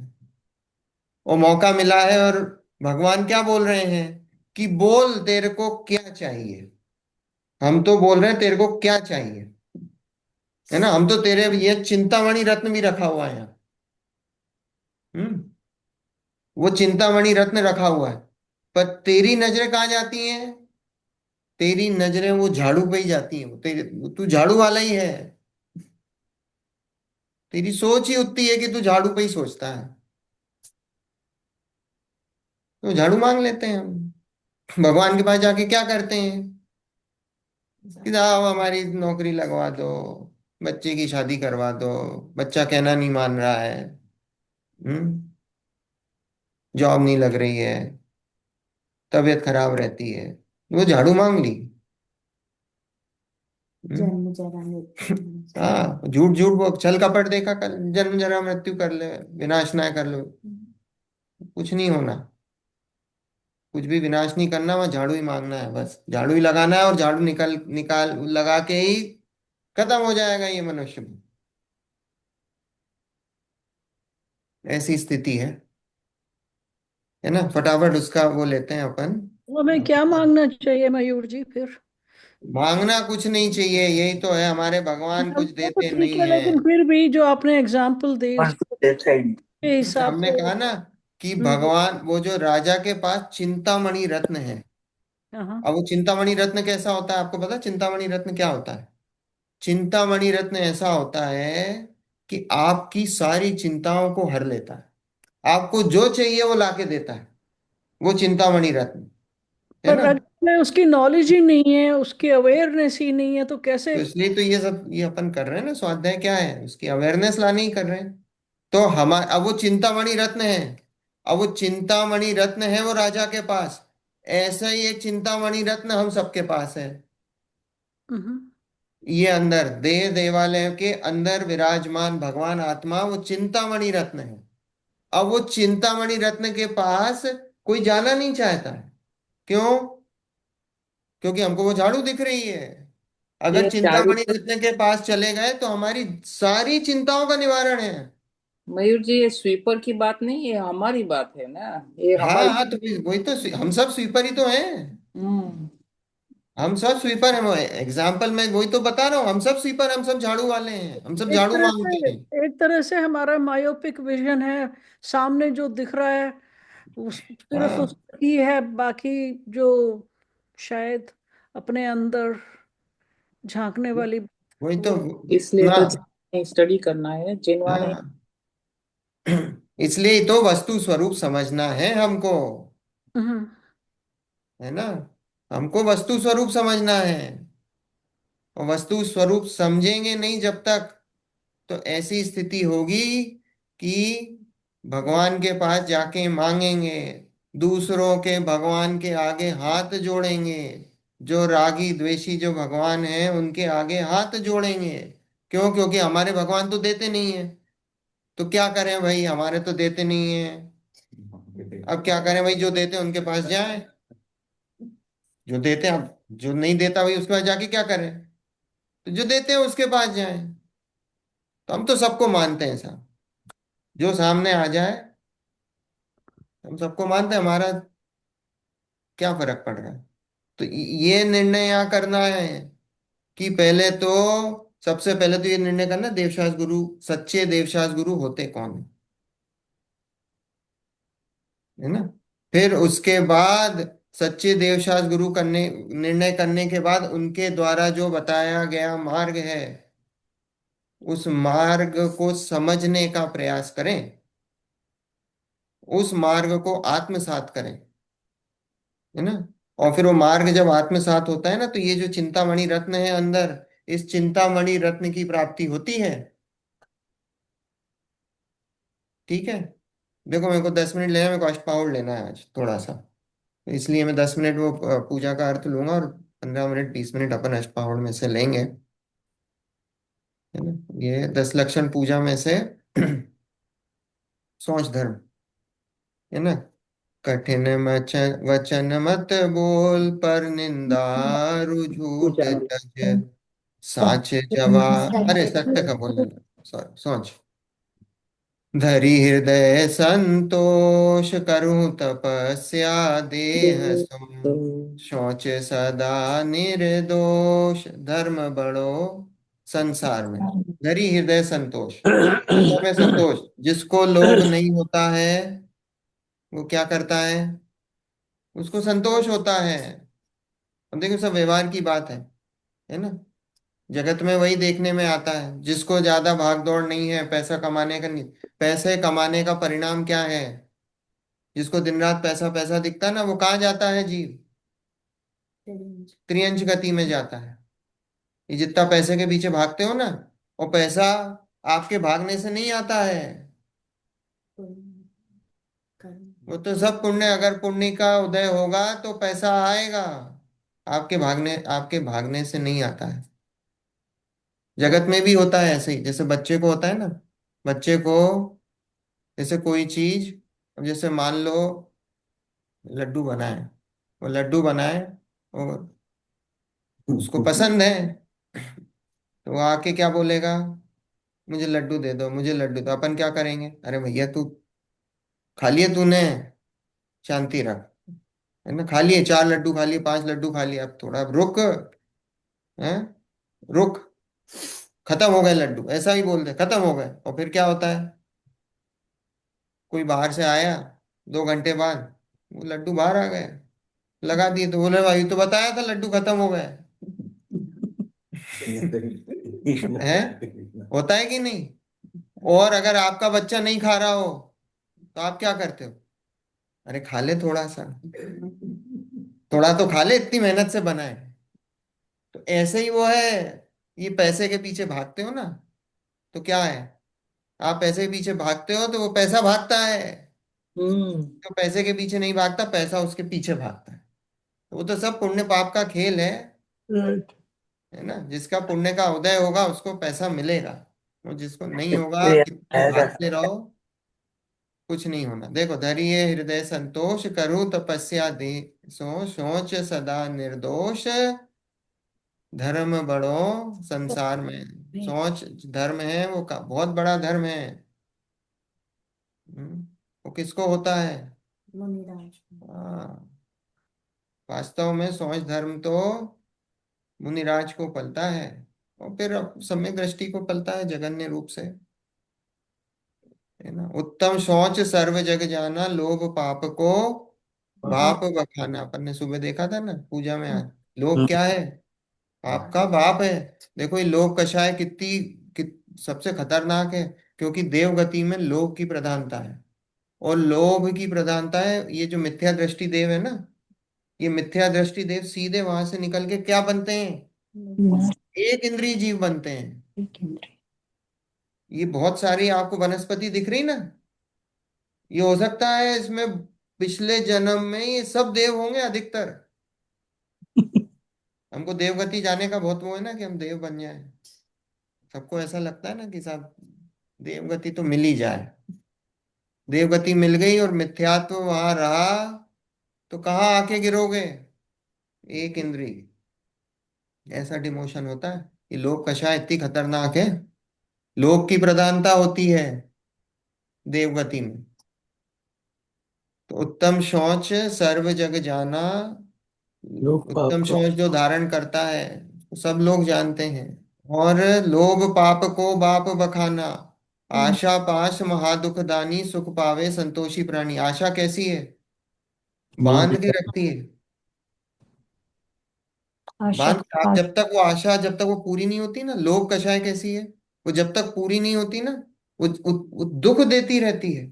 और मौका मिला है, और भगवान क्या बोल रहे हैं, कि बोल तेरे को क्या चाहिए। हम तो बोल रहे हैं तेरे को क्या चाहिए, है ना। हम तो तेरे ये चिंतामणि रत्न भी रखा हुआ है यहाँ। वो चिंतामणि रत्न रखा हुआ है, पर तेरी नजरें कहाँ जाती हैं? तेरी नजरें वो झाड़ू पे ही जाती हैं, तू झाड़ू वाला ही है। तेरी सोच ही उतनी है कि तू झाड़ू पे ही सोचता है। तो झाड़ू मांग लेते हैं हम, भगवान के पास जाके क्या करते हैं कि साहब हमारी नौकरी लगवा दो, बच्चे की शादी करवा दो, बच्चा कहना नहीं मान रहा है, जॉब नहीं लग रही है, तबीयत खराब रहती है, वो झाड़ू मांग ली। जन्म जरा मृत्यु, हाँ, झूठ झूठ वो छल कपट देखा, कल जन्म जरा मृत्यु कर ले, विनाश ना कर लो, कुछ नहीं होना, कुछ भी विनाश नहीं करना, वहां झाड़ू ही मांगना है, बस झाड़ू ही लगाना है, और झाड़ू निकल निकाल लगा के ही खत्म हो जाएगा ये मनुष्य भी। ऐसी स्थिति है ना, फटाफट उसका वो लेते हैं अपन। तो हमें क्या मांगना चाहिए मयूर जी फिर? मांगना कुछ नहीं चाहिए, यही तो है, हमारे भगवान कुछ वो तो देते ठीक नहीं है, है। लेकिन फिर भी जो आपने एग्जाम्पल दी उसके हिसाब हमने से। कहा ना कि हम्म। भगवान, वो जो राजा के पास चिंतामणि रत्न है, हाँ। अब वो चिंतामणि रत्न कैसा होता है आपको पता है? चिंतामणि रत्न क्या होता है? चिंतामणि रत्न ऐसा होता है कि आपकी सारी चिंताओं को हर लेता है, आपको जो चाहिए वो लाके देता है, वो चिंतामणि रत्न है पर ना। अगर में उसकी नॉलेज ही नहीं है, उसकी अवेयरनेस ही नहीं है, तो कैसे? तो इसलिए तो ये सब ये अपन कर रहे हैं ना, स्वाध्याय क्या है, उसकी अवेयरनेस लाने ही कर रहे हैं। तो हमारा अब वो चिंतामणि रत्न है, अब वो चिंतामणि रत्न है वो राजा के पास, ऐसा ही एक चिंतामणि रत्न हम सबके पास है। हम्म। ये अंदर देह देवालय के अंदर विराजमान भगवान आत्मा वो चिंतामणि रत्न है। अब वो चिंतामणि रत्न के पास कोई जाना नहीं चाहता है। क्यों? क्योंकि हमको वो झाड़ू दिख रही है। अगर ये झाड़ू चिंतामणि तो रत्न के पास चले गए तो हमारी सारी चिंताओं का निवारण है। मयूर जी, ये स्वीपर की बात नहीं, ये हमारी बात है ना, ये हाँ हमारी। हाँ, तो वही तो, हम सब स्वीपर ही तो हैं। हम्म। हम सब स्वीपर हैं, एग्जाम्पल में वही तो बता रहा हूँ, हम सब स्वीपर, हम सब झाड़ू वाले हैं, हम सब एक झाड़ू तरह मांगते से हैं। हमारा मायोपिक विजन है। सामने जो दिख रहा है उस सिर्फ हाँ, उसकी है, बाकी जो शायद अपने अंदर झांकने वाली वही तो वो। इसलिए ना। तो स्टडी करना है जिनवा ने। हाँ, इसलिए ही तो वस्तु स्वरूप समझना है हमको, हम्म। है ना, हमको वस्तु स्वरूप समझना है। और वस्तु स्वरूप समझेंगे नहीं जब तक, तो ऐसी स्थिति होगी कि भगवान के पास जाके मांगेंगे, दूसरों के भगवान के आगे हाथ जोड़ेंगे, जो रागी द्वेषी जो भगवान है उनके आगे हाथ जोड़ेंगे। क्यों? क्योंकि हमारे भगवान तो देते नहीं है। तो क्या करें भाई, हमारे तो देते नहीं है, अब क्या करें भाई, जो देते हैं उनके पास जाएं, जो देते हैं, अब जो नहीं देता भाई उसके पास जाके क्या करें? तो जो देते हैं उसके पास जाएं। तो हम तो सबको मानते हैं साहब, जो सामने आ जाए हम सबको मानते हैं, हमारा क्या फर्क पड़ रहा है? तो ये निर्णय यहाँ करना है कि पहले तो, सबसे पहले तो ये निर्णय करना, देवशास्त्र गुरु, सच्चे देवशास्त्र गुरु होते कौन है ना। फिर उसके बाद सच्चे देवशास्त्र गुरु करने, निर्णय करने के बाद उनके द्वारा जो बताया गया मार्ग है, उस मार्ग को समझने का प्रयास करें, उस मार्ग को आत्मसात करें, है ना। और फिर वो मार्ग जब आत्मसात होता है ना, तो ये जो चिंतामणि रत्न है अंदर, इस चिंतामणि रत्न की प्राप्ति होती है। ठीक है। देखो मेरे को 10 मिनट लेना है, मेरे को अष्टपाउर लेना है आज थोड़ा सा, तो इसलिए मैं 10 मिनट वो पूजा का अर्थ लूंगा, और 15 मिनट 20 मिनट अपन अष्टपाउर में से लेंगे, है ना। ये 10 लक्षण पूजा में से सोच धर्म, है ना। कठिन वचन मत बोल, पर निंदा झूठ पूजा में तज, साच जवाब, अरे सत्य का बोलना, सॉरी सोच, धरि हृदय संतोष, करूं तपस्या देह दे सो, तो शौच सदा निर्दोष, धर्म बड़ो संसार में। धरि हृदय संतोष, हृदय में संतोष, जिसको लोभ नहीं होता है वो क्या करता है? उसको संतोष होता है। अब देखो, सब व्यवहार की बात है ना। जगत में वही देखने में आता है, जिसको ज्यादा भाग दौड़ नहीं है, पैसा कमाने का नहीं। पैसे कमाने का परिणाम क्या है? जिसको दिन रात पैसा पैसा दिखता है ना, वो कहाँ जाता है जीव? त्रियंच गति में जाता है। ये जितना पैसे के पीछे भागते हो ना, वो पैसा आपके भागने से नहीं आता है। वो तो सब पुण्य, अगर पुण्य का उदय होगा तो पैसा आएगा। आपके भागने से नहीं आता है। जगत में भी होता है ऐसे ही, जैसे बच्चे को होता है ना। बच्चे को जैसे कोई चीज, अब जैसे मान लो लड्डू बनाए, वो लड्डू बनाए और उसको पसंद है, तो वो आके क्या बोलेगा? मुझे लड्डू दे दो, मुझे लड्डू दो। अपन क्या करेंगे? अरे भैया तू खा लिए तूने, शांति रख। है ना, खा लिए 4 लड्डू, खा लिए 5 लड्डू खा लिए, अब थोड़ा अब रुक। है, रुक, खत्म हो गए लड्डू, ऐसा ही बोल दे, खत्म हो गए। और फिर क्या होता है? कोई बाहर से आया 2 घंटे बाद, वो लड्डू बाहर आ गए, लगा दिए, तो बोले भाई तो बताया था लड्डू खत्म हो गए। है, होता है कि नहीं? और अगर आपका बच्चा नहीं खा रहा हो, तो आप क्या करते हो? अरे खा ले थोड़ा सा, थोड़ा तो खा ले, इतनी मेहनत से बना है। तो ऐसे ही वो है। ये पैसे के पीछे भागते हो ना, तो क्या है? आप पैसे के पीछे भागते हो तो वो पैसा भागता है। हम्म। जो पैसे के पीछे नहीं भागता, पैसा उसके पीछे भागता है। तो वो तो सब पुण्य पाप का खेल राइट। है ना। जिसका पुण्य का उदय होगा उसको पैसा मिलेगा, और जिसको नहीं होगा, कितना भागते रहो, कुछ नहीं होना। देखो, धरिए हृदय संतोष, करूं तपस्या दे, सोच सदा निर्दोष, धर्म बड़ो संसार में। सोच धर्म है, वो बहुत बड़ा धर्म है। हम्म, वो किसको होता है? हाँ, वास्तव में सोच धर्म तो मुनिराज को पलता है, और फिर सम्यक दृष्टि को पलता है जगन्य रूप से। है ना, उत्तम शौच सर्व जग जाना, लोभ पाप को बाप बखाना। अपन ने सुबह देखा था ना पूजा में आज। लोभ क्या है? आपका बाप है। देखो ये लोभ कषाय सबसे खतरनाक है। क्योंकि देव गति में लोभ की प्रधानता है, और लोभ की प्रधानता है। ये जो मिथ्या दृष्टि देव है ना, ये मिथ्या दृष्टि देव सीधे वहां से निकल के क्या बनते हैं? एक इंद्रिय जीव बनते हैं। ये बहुत सारी आपको वनस्पति दिख रही ना, ये हो सकता है इसमें पिछले जन्म में ये सब देव होंगे अधिकतर। हमको देवगति जाने का बहुत वो है ना, कि हम देव बन जाए। सबको ऐसा लगता है ना कि साहब देवगति तो मिल ही जाए। देवगति मिल गई और मिथ्यात्व वहां रहा, तो कहाँ आके गिरोगे? एक इंद्री। ऐसा डिमोशन होता है। ये लोभ कषाय इतनी खतरनाक है। लोभ की प्रधानता होती है देवगति में। तो उत्तम शौच सर्व जग जाना, लोग पाप उत्तम को। शौच जो धारण करता है वो सब लोग जानते हैं। और लोभ पाप को बाप बखाना, आशा पाश महादुख दानी, सुख पावे संतोषी प्राणी। आशा कैसी है? बांध के रखती है। आशा बांध के, का आप जब तक वो आशा, जब तक वो पूरी नहीं होती ना, लोभ कषाय कैसी है? वो जब तक पूरी नहीं होती ना, वो दुख देती रहती है।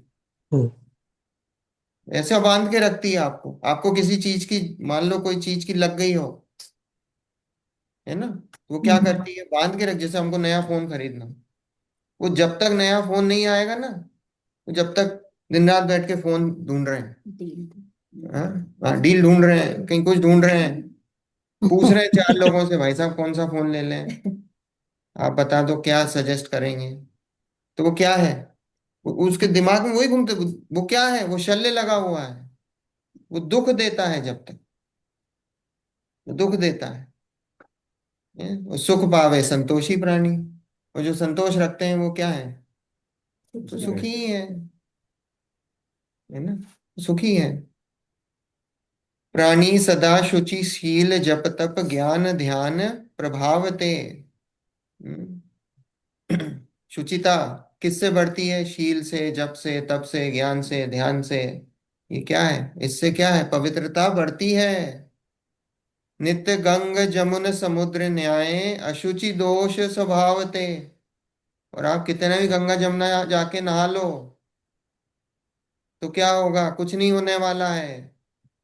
हम्म। ऐसा बांध के रखती है आपको। आपको किसी चीज की, मान लो कोई चीज की लग गई हो, है ना, वो क्या करती है? बांध के रख। जैसे हमको नया फोन खरीदना, वो जब तक नया फोन नहीं आएगा ना, वो जब तक दिन रात बैठ के फोन ढूंढ रहे हैं। हाँ, हाँ, डील ढूंढ रहे हैं, कहीं कुछ ढूंढ रहे हैं, पूछ रहे हैं 4 लोगों से, भाई साहब कौन सा फोन ले लें, आप बता दो क्या सजेस्ट करेंगे। तो वो क्या है? उसके दिमाग में वही घूमते। वो क्या है? वो शल्य लगा हुआ है। वो दुख देता है, जब तक वो दुख देता है। वो सुख पावे संतोषी प्राणी। वो जो संतोष रखते हैं वो क्या है? तो सुखी ही है ना, सुखी है। प्राणी सदा शुचि शील जप तप ज्ञान ध्यान प्रभाव ते। हम्म, शुचिता किससे बढ़ती है? शील से, जप से, तप से, ज्ञान से, ध्यान से। ये क्या है? इससे क्या है? पवित्रता बढ़ती है। नित्य गंग जमुन समुद्र न्याय, अशुचि दोष स्वभावते। और आप कितने भी गंगा जमुना जाके नहा लो, तो क्या होगा? कुछ नहीं होने वाला है।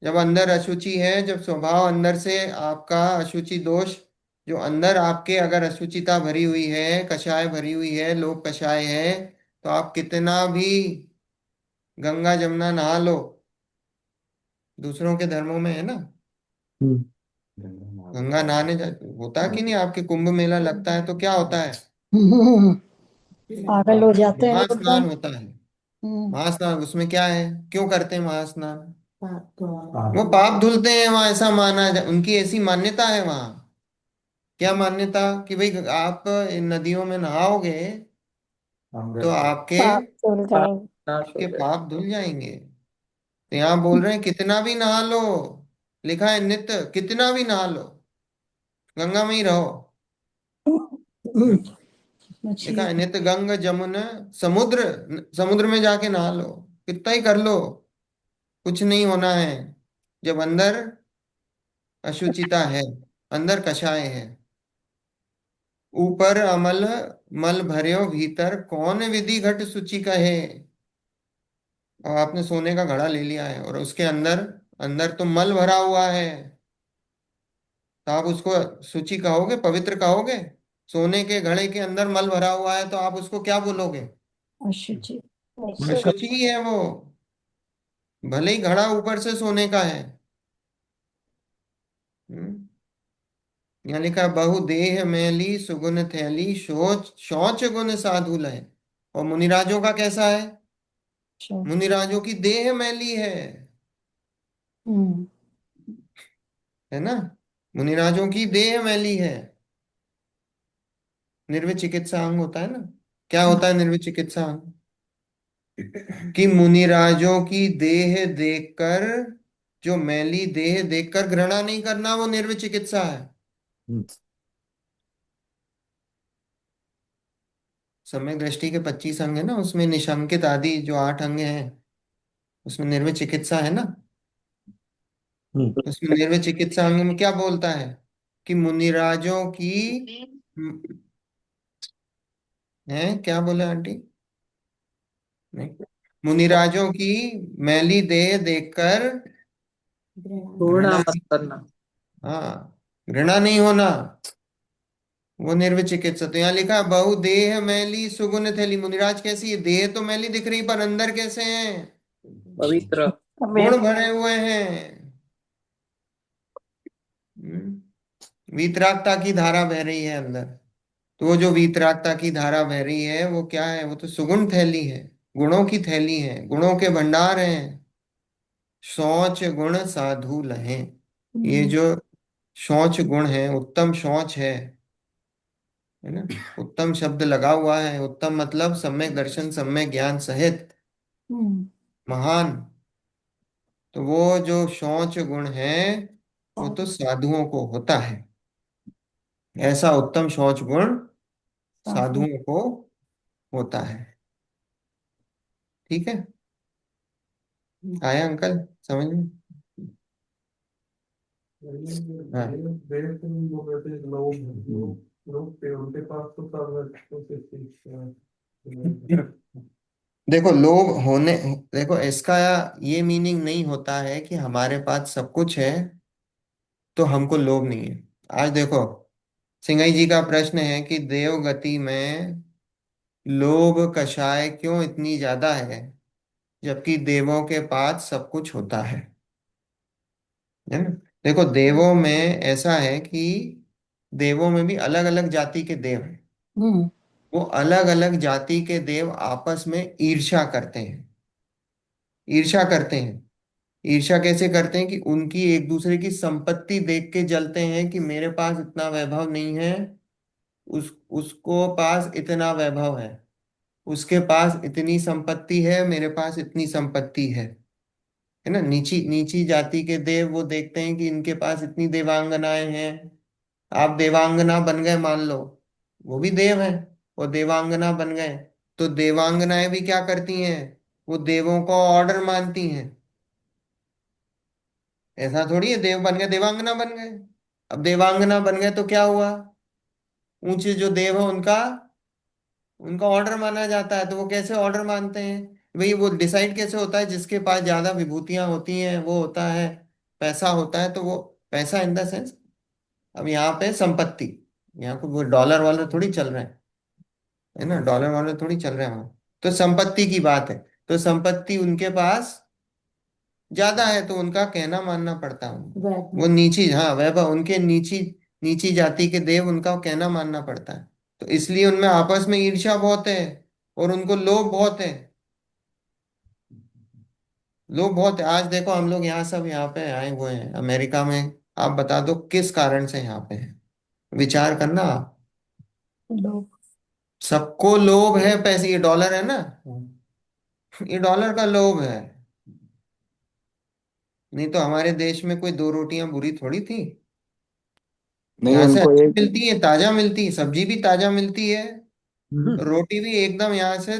जब अंदर अशुचि है, जब स्वभाव अंदर से आपका अशुचि दोष, जो अंदर आपके अगर अशुचिता भरी हुई है, कषाय भरी हुई है, लोक कषाय है, तो आप कितना भी गंगा जमुना नहा लो। दूसरों के धर्मों में है ना, हम्म। गंगा नहाने जा होता है कि नहीं? आपके कुंभ मेला लगता है तो क्या होता है? पागल हो जाते हैं लोग महास्नान एकदम। होता है। हम्म। महास्नान, उसमें क्या है? क्यों करते हैं महास्नान? वो हाँ। पाप धुलते हैं वहां, ऐसा माना उनकी ऐसी मान्यता है वहां। क्या मान्यता? कि भाई आप इन नदियों में नहाओगे तो आपके पाप धुल पाप जाए। नाश हो आपके जाए। पाप धुल जाएंगे। तो यहाँ बोल रहे हैं कितना भी नहा लो। लिखा है नित्य, कितना भी नहा लो, गंगा में ही रहो। हम्म? लिखा मछली। है नित्य गंग जमुना समुद्र, समुद्र में जाके नहा लो, कितना ही कर लो, कुछ नहीं होना है। जब अंदर अशुचिता है, अंदर कषाय है, ऊपर अमल मल भर्यो भीतर कौन विधि घट शुचि कहे। अब आपने सोने का घड़ा ले लिया है और उसके अंदर अंदर तो मल भरा हुआ है, तो आप उसको शुचि कहोगे, पवित्र कहोगे? सोने के घड़े के अंदर मल भरा हुआ है तो आप उसको क्या बोलोगे? अशुचि। अशुचि ही है वो, भले ही घड़ा ऊपर से सोने का है। हम्म? यहाँ लिखा है, बहु देह मैली सुगुन थैली, शौच शौच गुण साधु लय। और मुनिराजों का कैसा है? अच्छा। मुनिराजों की देह मैली है। हम्म। है ना? मुनिराजों की देह मैली है। निर्विचिकित्सा अंग होता है ना? क्या होता है निर्विचिकित्सा अंग? कि मुनिराजों की देह देखकर, जो मैली देह देखकर घृणा नहीं करना, वो निर्विचिकित्सा है। हम्म। सम्यक दृष्टि के 25 अंग है ना, उसमें निशंकित आदि जो 8 अंग हैं, उसमें निर्विचिकित्सा है ना। हम्म। उसमें निर्विचिकित्सा अंग में क्या बोलता है? कि मुनिराजों की है, क्या बोले आंटी? नहीं, मुनिराजों की मैली देह देखकर पूर्ण घृणा मत नहीं, करना। हाँ, घृणा नहीं होना, वो निर्विचिकित्सा। तो यहाँ लिखा है, बहु देह मैली सुगुन थैली। मुनिराज कैसी है? देह तो मैली दिख रही, पर अंदर कैसे हैं? पवित्र। गुण भरे हुए हैं। वीतरागता की धारा बह रही है अंदर। तो वो जो वीतरागता की धारा बह रही है वो क्या है? वो तो सुगुण थैली है, गुणों की थैली है, गुणों के भंडार हैं। शौच गुण साधु लहें। ये जो शौच गुण है, उत्तम शौच है ना? उत्तम शब्द लगा हुआ है। उत्तम मतलब सम्यक दर्शन, सम्यक ज्ञान सहित महान। तो वो जो शौच गुण है वो तो साधुओं को होता है। ऐसा उत्तम शौच गुण साधुओं को होता है। ठीक है? आया अंकल समझ में? हाँ। देखो लोभ होने, देखो इसका ये मीनिंग नहीं होता है कि हमारे पास सब कुछ है तो हमको लोभ नहीं है। आज देखो, सिंगाई जी का प्रश्न है कि देवगति में लोभ कषाय क्यों इतनी ज्यादा है, जबकि देवों के पास सब कुछ होता है ना? देखो देवों में ऐसा है कि देवों में भी अलग अलग जाति के देव हैं। हम्म। वो अलग अलग जाति के देव आपस में ईर्ष्या करते हैं। ईर्ष्या करते हैं। ईर्ष्या कैसे करते हैं? कि उनकी एक दूसरे की संपत्ति देख के जलते हैं कि मेरे पास इतना वैभव नहीं है, उसको पास इतना वैभव है, उसके पास इतनी संपत्ति है, मेरे पास इतनी संपत्ति है ना? नीची नीची जाति के देव वो देखते हैं कि इनके पास इतनी देवांगनाएं हैं। आप देवांगना बन गए मान लो, वो भी देव है, वो देवांगना बन गए, तो देवांगनाएं भी क्या करती हैं? वो देवों को ऑर्डर मानती हैं ऐसा थोड़ी है देव बन गए देवांगना बन गए। अब देवांगना बन गए तो क्या हुआ, ऊंचे जो देव है उनका उनका ऑर्डर माना जाता है। तो वो कैसे ऑर्डर मानते हैं भाई, वो डिसाइड कैसे होता है, जिसके पास ज्यादा विभूतियां होती हैं वो होता है, पैसा होता है, तो वो पैसा इन द सेंस, अब यहाँ पे संपत्ति, यहाँ को वो डॉलर वॉलर थोड़ी चल रहे हैं, है ना, डॉलर वॉलर थोड़ी चल रहे हैं वहां। तो संपत्ति की बात है, तो संपत्ति उनके पास ज्यादा है तो उनका कहना मानना पड़ता है उनको। वो नीची, हाँ वैभव, उनके नीची नीची जाति के देव, उनका कहना मानना पड़ता है। तो इसलिए उनमें आपस में ईर्ष्या बहुत है और उनको लोभ बहुत है। लोग बहुत है। आज देखो हम लोग यहाँ सब यहाँ पे आए हुए हैं अमेरिका में, आप बता दो किस कारण से यहाँ पे हैं, विचार करना आप। लोग। सबको लोभ है पैसे, ये डॉलर है ना, ये डॉलर का लोभ है। नहीं तो हमारे देश में कोई दो रोटियां बुरी थोड़ी थी। नहीं यहाँ से उनको अच्छी एक मिलती है, ताजा मिलती है, सब्जी भी ताजा मिलती है, रोटी भी एकदम यहाँ से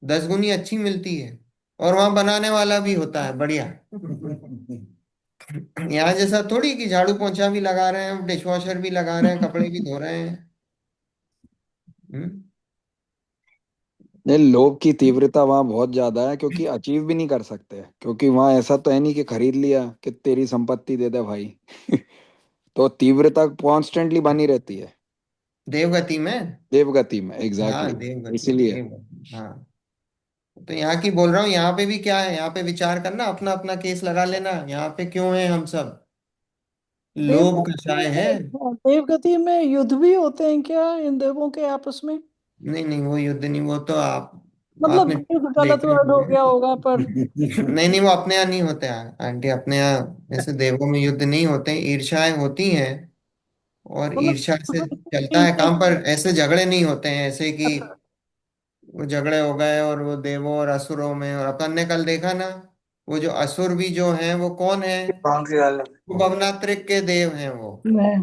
10 गुनी अच्छी मिलती है, और वहां बनाने वाला भी होता है बढ़िया। यहाँ जैसा थोड़ी कि झाड़ू पोंछा भी लगा रहे हैं, डिश वॉशर भी लगा रहे हैं, कपड़े भी धो रहे हैं। हम्म। नहीं, लोभ की तीव्रता वहाँ बहुत ज्यादा है, क्योंकि अचीव भी नहीं कर सकते, क्योंकि वहाँ ऐसा तो है नहीं कि खरीद लिया कि तेरी संपत्ति दे दे भाई। तो तीव्रता कॉन्स्टेंटली बनी रहती है देवगति में। देवगति में, हाँ एग्जैक्टली देवगति, इसीलिए। देवगति हाँ। तो यहाँ की बोल रहा हूँ, यहाँ पे भी क्या है, यहाँ पे विचार करना, अपना अपना केस लगा लेना, यहाँ पे क्यों है हम सब, लोभ कषाय है। देवगति में युद्ध भी होते हैं क्या इन देवों के आपस में? नहीं नहीं, वो युद्ध नहीं, वो तो आप मतलब आपने युद्ध गलत देखे वर्ड हो होंगे। गया होगा पर। नहीं नहीं, वो अपने यहाँ नहीं होते हैं आंटी, अपने यहाँ ऐसे देवों में युद्ध नहीं होते हैं, ईर्ष्याएं होती हैं, और मतलब ईर्ष्या से चलता है इनके। काम, पर ऐसे झगड़े नहीं होते हैं ऐसे कि वो झगड़े हो गए और वो देवों और असुरों में। और अपन ने कल देखा ना, वो जो असुर भी जो हैं वो कौन है, कौन सी वाला? वो भवनात्रिक के देव हैं वो, मैं।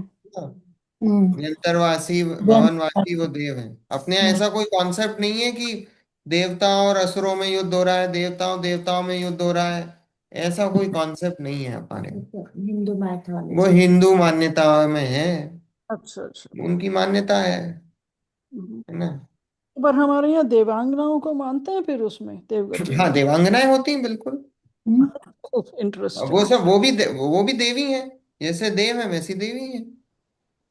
निरंतरवासी जैन। भवनवासी वो देव हैं। अपने यहाँ ऐसा कोई कॉन्सेप्ट नहीं है कि देवताओं और असुरों में युद्ध हो रहा है, देवताओं देवताओं में युद्ध हो रहा है, ऐसा कोई कॉन्सेप्ट नहीं है हमारे। हिंदू मैथोलॉजी। वो हिंदू मान्यता में है, अच्छा अच्छा। उनकी मान्यता है ना। पर हमारे यहाँ देवांगनाओं को मानते हैं फिर उसमें देवगति हाँ में। देवांगनाएं होती हैं बिल्कुल। अब वो इंटरेस्टिंग। सब वो भी देवी हैं, जैसे देव है वैसी देवी है,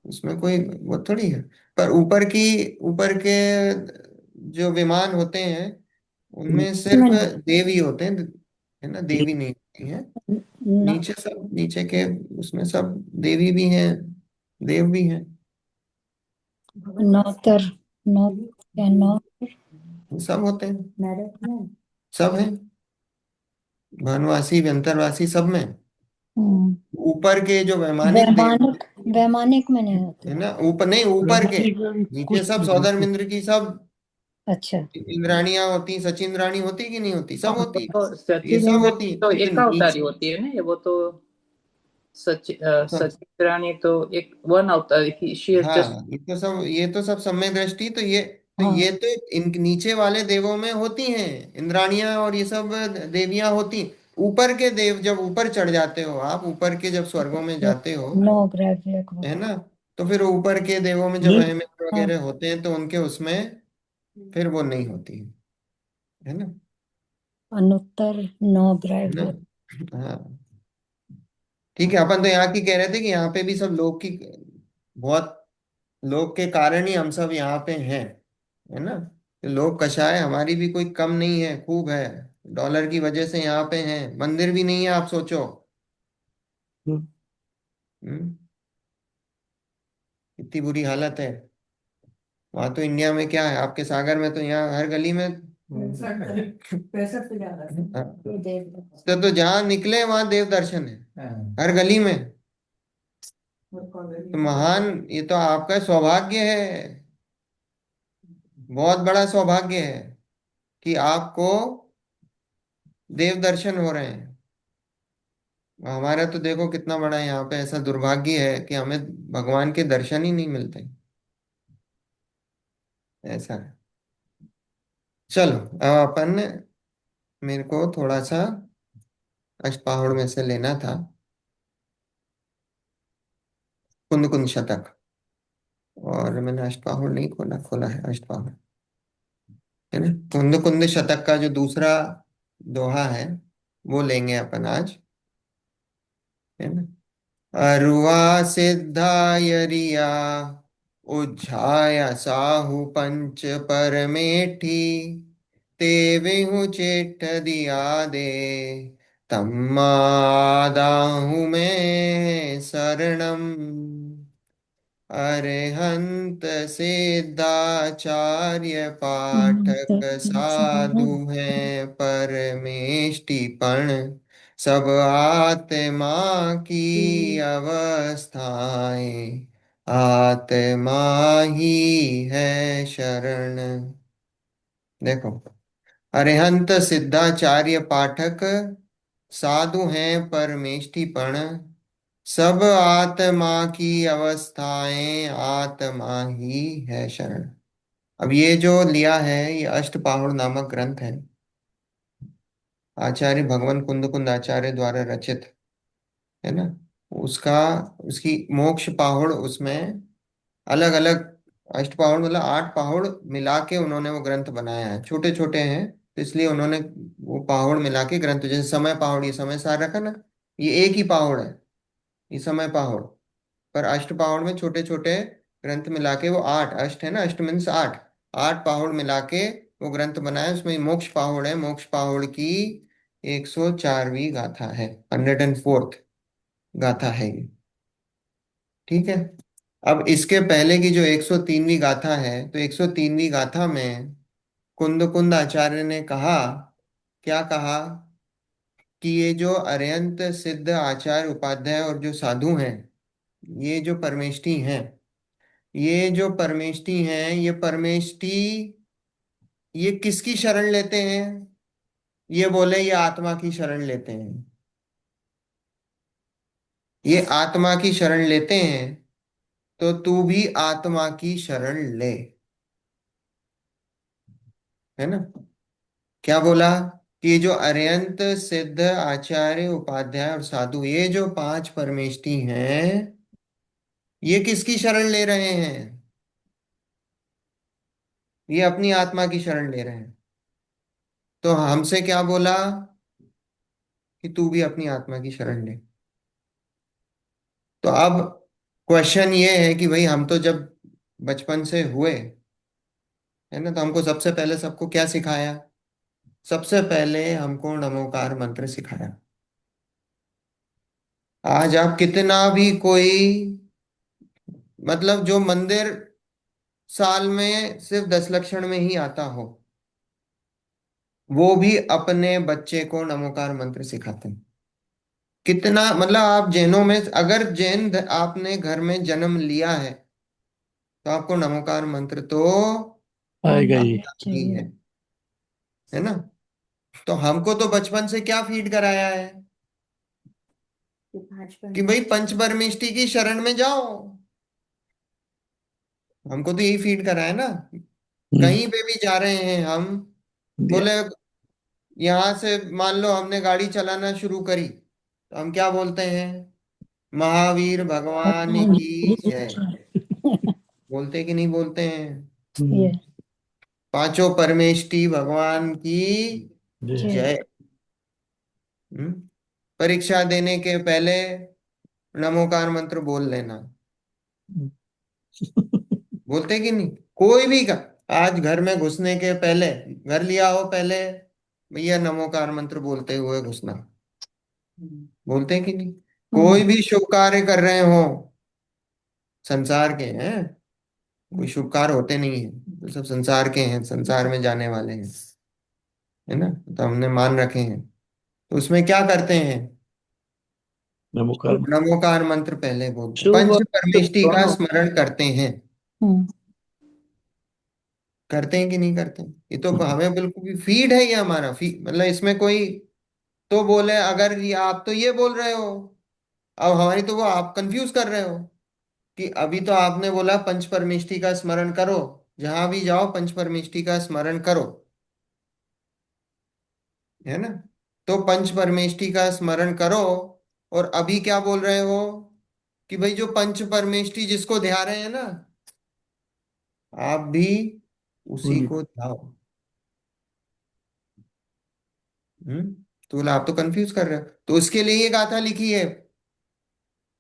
उसमें कोई वो थोड़ी है। पर ऊपर के जो विमान होते हैं उनमें सिर्फ देव ही होते हैं, है ना, देवी नहीं होती है। नीचे सब, नीचे के उसमें सब देवी भी हैं, देव भी हैं, नौतर। नौ। क्या नौ। सब होते हैं, सब हैं, वनवासी व्यंतरवासी सब में। ऊपर के जो वैमानिक देव, वैमानिक। वैमानिक में नहीं होते। है ना, ऊपर नहीं, ऊपर के, नीचे कुछ सब नहीं सौदर होता। मिंद्र की सब अच्छा। इंद्राणियां होती, सचिंद्राणी होती कि नहीं होती, सब होती, तो ये सचिन सब इंद्राणी होती तो लेकिन एक अवतारी नीचे होती है ना, ये वो तो सब। सचिन इंद्राणी तो एक वन अवतारी, शी इज जस्ट। हाँ ये तो सब सम्यक दृष्टि, तो हाँ। ये तो इन नीचे वाले देवों में होती हैं, इंद्राणियां और ये सब देवियां होती। ऊपर के देव जब ऊपर चढ़ जाते हो आप, ऊपर के जब स्वर्गों में जाते हो, नो ग्रेवियक है होगा। ना, तो फिर ऊपर के देवों में जब नहीं, अहम हाँ। वगैरह होते हैं तो उनके उसमें फिर वो नहीं होती है ना, अनुत्तर। नो है ना। ग्रेवियक। हाँ ठीक है, अपन तो यहाँ की कह रहे थे कि यहाँ पे भी सब लोग की, बहुत लोग के कारण ही हम सब यहाँ पे हैं, है ना। लोग कषाय हमारी भी कोई कम नहीं है, खूब है, डॉलर की वजह से यहाँ पे हैं, मंदिर भी नहीं है आप सोचो। हम्म, कितनी बुरी हालत है। वहां तो इंडिया में क्या है, आपके सागर में तो यहाँ हर गली में पैसा तो ज्यादा है। हाँ, ये देख लो। तो जहाँ निकले वहां देव दर्शन है, हर गली में। तो महान, ये तो आपका सौभाग्य है, बहुत बड़ा सौभाग्य है कि आपको देव दर्शन हो रहे हैं। हमारा तो देखो कितना बड़ा यहाँ पे ऐसा दुर्भाग्य है कि हमें भगवान के दर्शन ही नहीं मिलते, ऐसा है। चलो अब अपन, मेरे को थोड़ा सा अष्टपहाड़ में से लेना था, कुंद कुंद शतक। और मैंने अष्टपाहुड़ नहीं खोला, खोला है अष्टपाहुड़, है ना। कुंद कुंद शतक का जो दूसरा दोहा है वो लेंगे अपन आज, है ना। अरुआ सिद्धायरिया उज्झाया साहु पंच परमेठी, ते विहु चेट्ठ दिया दे, तम्मा दाहु मैं शरणम। अरिहंत सिद्धाचार्य पाठक साधु हैं परमेष्टिपण, सब आत्मा की अवस्थाएं, आत्मा ही है शरण। देखो, अरिहंत सिद्धाचार्य पाठक साधु हैं परमेष्टिपण, सब आत्मा की अवस्थाएं, आत्मा ही है शरण। अब ये जो लिया है ये अष्टपाहुड़ नामक ग्रंथ है, आचार्य भगवान कुंद कुंद आचार्य द्वारा रचित, है ना। उसका, उसकी मोक्ष पाहुड़ उसमें अलग अलग, अष्टपाहुड़ मतलब 8 पहाड़ मिला के उन्होंने वो ग्रंथ बनाया है। छोटे छोटे हैं तो इसलिए उन्होंने वो पहाड़ मिला के ग्रंथ, जैसे समय पहाड़, ये समय सार रखा ना, ये एक ही पहाड़ है, ये समय पहाड़। पर अष्ट पहाड़ में छोटे छोटे ग्रंथ मिला के वो 8, अष्ट है ना, अष्ट मीन्स 8, 8 पहाड़ मिला के वो ग्रंथ बनाया। उसमें मोक्ष पहाड़ है, मोक्ष पहाड़ की 104वीं गाथा है, 104th गाथा है ये, ठीक है। अब इसके पहले की जो 103वीं गाथा है, तो 103वीं गाथा में कुंद कुंद आचार्य ने कहा, क्या कहा, कि ये जो अत्यंत सिद्ध आचार्य उपाध्याय और जो साधु हैं, ये जो परमेष्टि हैं, ये जो परमेष्टि हैं, ये परमेष्टि ये किसकी शरण लेते हैं? ये बोले ये आत्मा की शरण लेते हैं, ये आत्मा की शरण लेते हैं, तो तू भी आत्मा की शरण ले, है ना। क्या बोला कि ये जो अत्यंत सिद्ध आचार्य उपाध्याय और साधु, ये जो 5 परमेष्टि हैं, ये किसकी शरण ले रहे हैं? ये अपनी आत्मा की शरण ले रहे हैं। तो हमसे क्या बोला कि तू भी अपनी आत्मा की शरण ले। तो अब क्वेश्चन ये है कि भाई हम तो जब बचपन से हुए, है ना, तो हमको सबसे पहले सबको क्या सिखाया? सबसे पहले हमको नमोकार मंत्र सिखाया। आज आप कितना भी कोई, मतलब जो मंदिर साल में सिर्फ 10 लक्षण में ही आता हो, वो भी अपने बच्चे को नमोकार मंत्र सिखाते हैं। कितना, मतलब आप जैनों में अगर आपने घर में जन्म लिया है तो आपको नमोकार मंत्र तो आएगा ही। आता ही है ना। तो हमको तो बचपन से क्या फीड कराया है कि भाई पंचपरमेष्टि की शरण में जाओ। हमको तो यही फीड करा है ना। हम्म, कहीं पे भी जा रहे हैं हम, दिया। बोले यहाँ से मान लो हमने गाड़ी चलाना शुरू करी, तो हम क्या बोलते हैं? महावीर भगवान की जय। बोलते कि नहीं बोलते हैं? हम्म, पांचों परमेष्टि भगवान की जय। जय। हम्म? परीक्षा देने के पहले नमोकार मंत्र बोल लेना। बोलते कि नहीं? कोई भी का, आज घर में घुसने के पहले, घर लिया हो पहले, भैया नमोकार मंत्र बोलते हुए घुसना। बोलते हैं कि नहीं? कोई भी शुभ कार्य कर रहे हो, संसार के हैं, कोई शुभ कार्य होते नहीं है, तो सब संसार के हैं, संसार में जाने वाले हैं, है ना। तो हमने मान रखे हैं, तो उसमें क्या करते हैं? नमोकार। नमोकार मंत्र पहले बोलते, शुभ पंच और परमेष्टि का दोनों। स्मरण करते हैं। करते हैं कि नहीं करते हैं? ये तो हमें बिल्कुल भी फीड है, ये हमारा फीड, मतलब इसमें कोई तो बोले अगर ये आप तो ये बोल रहे हो, अब हमारी तो वो आप कंफ्यूज कर रहे हो कि अभी तो आपने बोला पंच परमेष्टि का स्मरण करो, जहां भी जाओ पंच परमेष्टि का स्मरण करो, है ना। तो पंच परमेष्टि का स्मरण करो, और अभी क्या बोल रहे हो? कि भाई जो पंच परमेष्टि जिसको ध्या रहे हैं ना, आप भी उसी को ध्याओ। हम्म। तो बोला आप तो कंफ्यूज कर रहे हो, तो उसके लिए ये गाथा लिखी है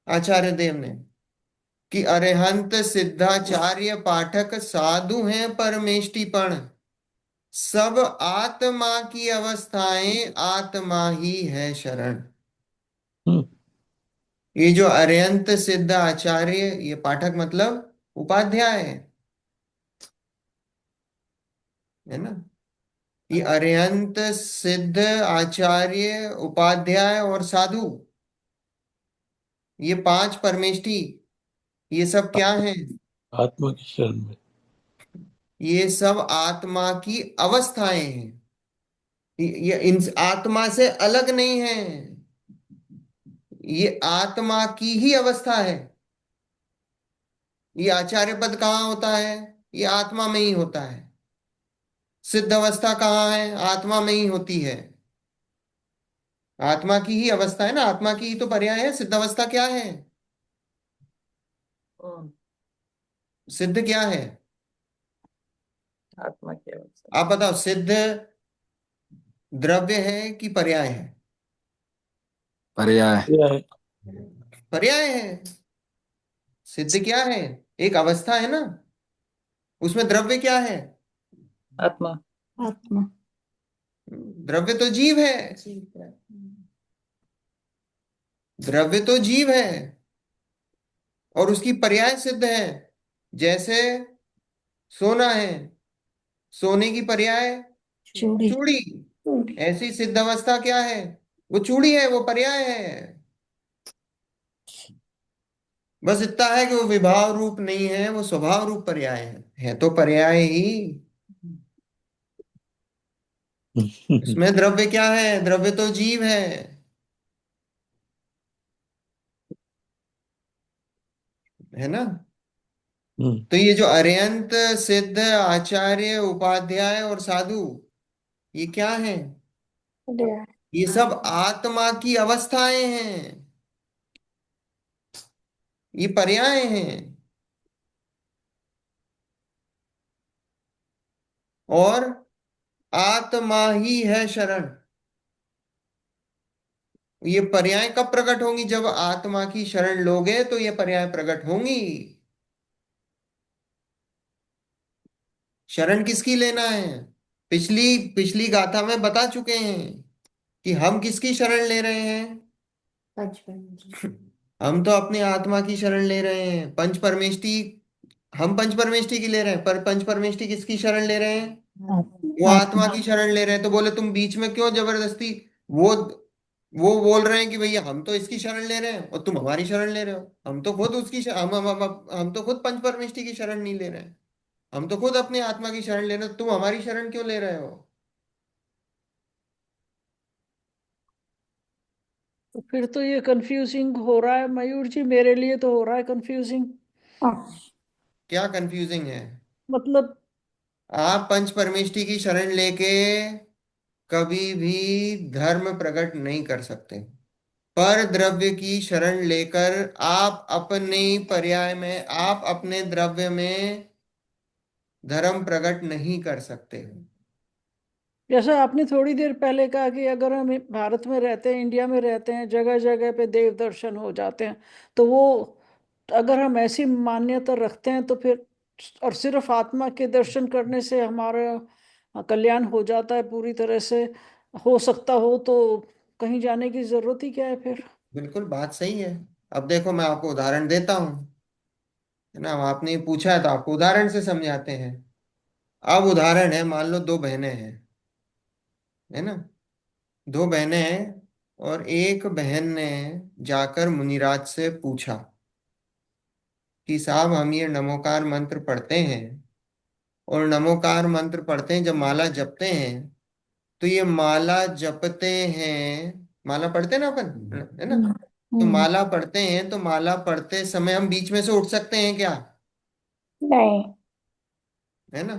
आचार्य देव ने कि अरिहंत सिद्धाचार्य पाठक साधु हैं परमेष्टिपण, सब आत्मा की अवस्थाएं आत्मा ही है शरण। हम्म। ये जो अरिहंत सिद्ध आचार्य, ये पाठक मतलब उपाध्याय है ना। ये अरिहंत सिद्ध आचार्य उपाध्याय और साधु, ये पांच परमेष्टि, ये सब क्या है? आत्मा की शरण में। ये सब आत्मा की अवस्थाएं हैं। ये इन आत्मा से अलग नहीं है, ये आत्मा की ही अवस्था है। ये आचार्य पद कहाँ होता है? ये आत्मा में ही होता है। सिद्ध अवस्था कहाँ है? आत्मा में ही होती है। आत्मा की ही अवस्था है ना, आत्मा की ही तो पर्याय है। सिद्ध अवस्था क्या है? सिद्ध क्या है? आत्मा की अवस्था। आप बताओ, सिद्ध द्रव्य है कि पर्याय है? पर्याय। यह है। पर्याय है। सिद्ध क्या है? एक अवस्था है ना, उसमें द्रव्य क्या है? आत्मा। आत्मा। द्रव्य तो जीव है। द्रव्य तो जीव है और उसकी पर्याय सिद्ध है। जैसे सोना है, सोने की पर्याय चूड़ी। चूड़ी। ऐसी सिद्ध अवस्था क्या है? वो चूड़ी है, वो पर्याय है। बस इतना है कि वो विभाव रूप नहीं है, वो स्वभाव रूप पर्याय है तो पर्याय ही। इसमें द्रव्य क्या है? द्रव्य तो जीव है। है ना। हम्म। तो ये जो अरिहंत सिद्ध आचार्य उपाध्याय और साधु, ये क्या है? ये सब आत्मा की अवस्थाएं हैं, ये पर्याय हैं। और आत्मा ही है शरण। ये पर्याय कब प्रकट होंगी? जब आत्मा की शरण लोगे तो ये पर्याय प्रकट होंगी। शरण किसकी लेना है? पिछली पिछली गाथा में बता चुके हैं कि हम किसकी शरण ले रहे हैं। हम तो अपने आत्मा की शरण ले रहे हैं। पंच परमेष्टि, हम पंच परमेष्टि की ले रहे हैं, पर पंच परमेष्टि किसकी शरण ले रहे हैं? वो आत्मा की शरण ले रहे हैं। तो बोले तुम बीच में क्यों जबरदस्ती? वो वो बोल रहे हैं कि भैया हम तो इसकी शरण ले रहे हैं और तुम हमारी शरण ले रहे हो। हम तो खुद उसकी हम तो खुद पंच परमेष्टि की शरण नहीं ले रहे हैं। हम तो खुद अपनी आत्मा की शरण ले रहे हो, तुम हमारी शरण क्यों ले रहे हो? तो फिर तो ये कंफ्यूजिंग हो रहा है मयूर जी, मेरे लिए तो हो रहा है कंफ्यूजिंग। क्या कंफ्यूजिंग है? मतलब आप पंच परमेष्टि की शरण लेके कभी भी धर्म प्रकट नहीं कर सकते। पर द्रव्य की शरण लेकर आप अपने पर्याय में, आप अपने द्रव्य में धर्म प्रकट नहीं कर सकते। जैसा आपने थोड़ी देर पहले कहा कि अगर हम भारत में रहते हैं, इंडिया में रहते हैं, जगह जगह पे देव दर्शन हो जाते हैं, तो वो अगर हम ऐसी मान्यता रखते हैं तो फिर और सिर्फ आत्मा के दर्शन करने से हमारा कल्याण हो जाता है पूरी तरह से, हो सकता हो तो कहीं जाने की जरूरत ही क्या है फिर। बिल्कुल बात सही है। अब देखो मैं आपको उदाहरण देता हूँ, है ना। आपने ये पूछा है तो आपको उदाहरण से समझाते हैं। अब उदाहरण है, मान लो दो बहनें हैं, है ना। दो बहनें हैं और एक बहन ने जाकर मुनिराज से पूछा कि साहब हम ये नमोकार मंत्र पढ़ते हैं, और नमोकार मंत्र पढ़ते हैं, जब माला जपते हैं तो ये माला जपते हैं, माला पढ़ते हैं ना अपन, है ना। हम्म। तो हम्म। माला पढ़ते हैं तो माला पढ़ते समय हम बीच में से उठ सकते हैं क्या? नहीं। है ना।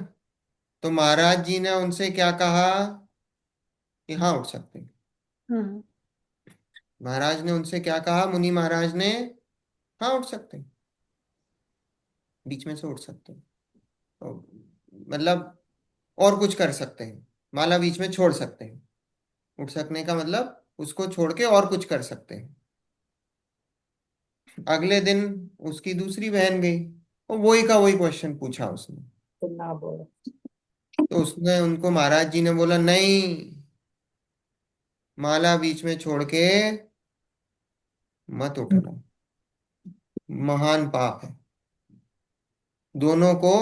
तो महाराज जी ने उनसे क्या कहा कि हाँ उठ सकते हैं। हम्म। महाराज ने उनसे क्या कहा, मुनि महाराज ने? हाँ उठ सकते हैं, बीच में से उठ सकते हैं। तो मतलब और कुछ कर सकते हैं, माला बीच में छोड़ सकते हैं। उठ सकने का मतलब उसको छोड़ के और कुछ कर सकते हैं। अगले दिन उसकी दूसरी बहन गई और वही का वही क्वेश्चन पूछा उसने। तो ना बोलो। तो उसने उनको महाराज जी ने बोला नहीं, माला बीच में छोड़ के मत उठना, महान पाप है। दोनों को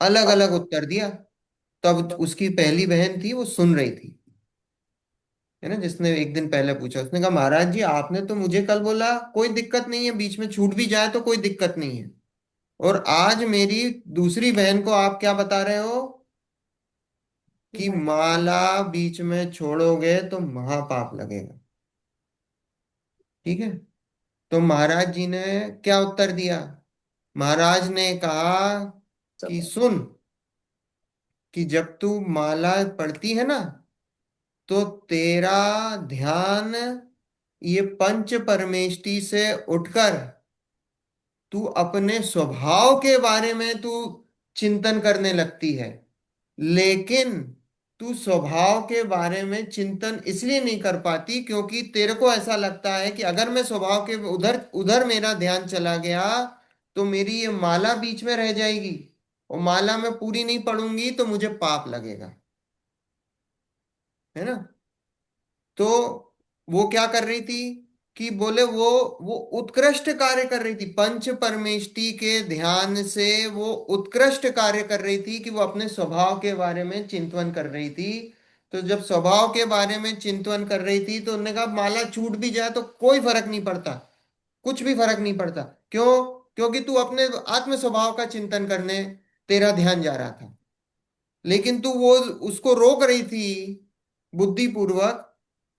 अलग अलग उत्तर दिया। तब उसकी पहली बहन थी वो सुन रही थी, है ना, जिसने एक दिन पहले पूछा। उसने कहा महाराज जी आपने तो मुझे कल बोला कोई दिक्कत नहीं है, बीच में छूट भी जाए तो कोई दिक्कत नहीं है, और आज मेरी दूसरी बहन को आप क्या बता रहे हो कि माला बीच में छोड़ोगे तो महापाप लगेगा। ठीक है। तो महाराज जी ने क्या उत्तर दिया? महाराज ने कहा कि सुन, कि जब तू माला पढ़ती है ना तो तेरा ध्यान ये पंच परमेष्टि से उठकर तू अपने स्वभाव के बारे में तू चिंतन करने लगती है। लेकिन तू स्वभाव के बारे में चिंतन इसलिए नहीं कर पाती क्योंकि तेरे को ऐसा लगता है कि अगर मैं स्वभाव के उधर उधर मेरा ध्यान चला गया तो मेरी ये माला बीच में रह जाएगी, और माला मैं पूरी नहीं पढ़ूंगी तो मुझे पाप लगेगा, है ना। तो वो क्या कर रही थी कि बोले वो उत्कृष्ट कार्य कर रही थी, पंच परमेष्टि के ध्यान से वो उत्कृष्ट कार्य कर रही थी कि वो अपने स्वभाव के बारे में चिंतन कर रही थी। तो जब स्वभाव के बारे में चिंतन कर रही थी तो उन्होंने कहा माला छूट भी जाए तो कोई फर्क नहीं पड़ता, कुछ भी फर्क नहीं पड़ता। क्यों? क्योंकि तू अपने आत्म स्वभाव का चिंतन करने तेरा ध्यान जा रहा था। लेकिन तू वो उसको रोक रही थी बुद्धिपूर्वक,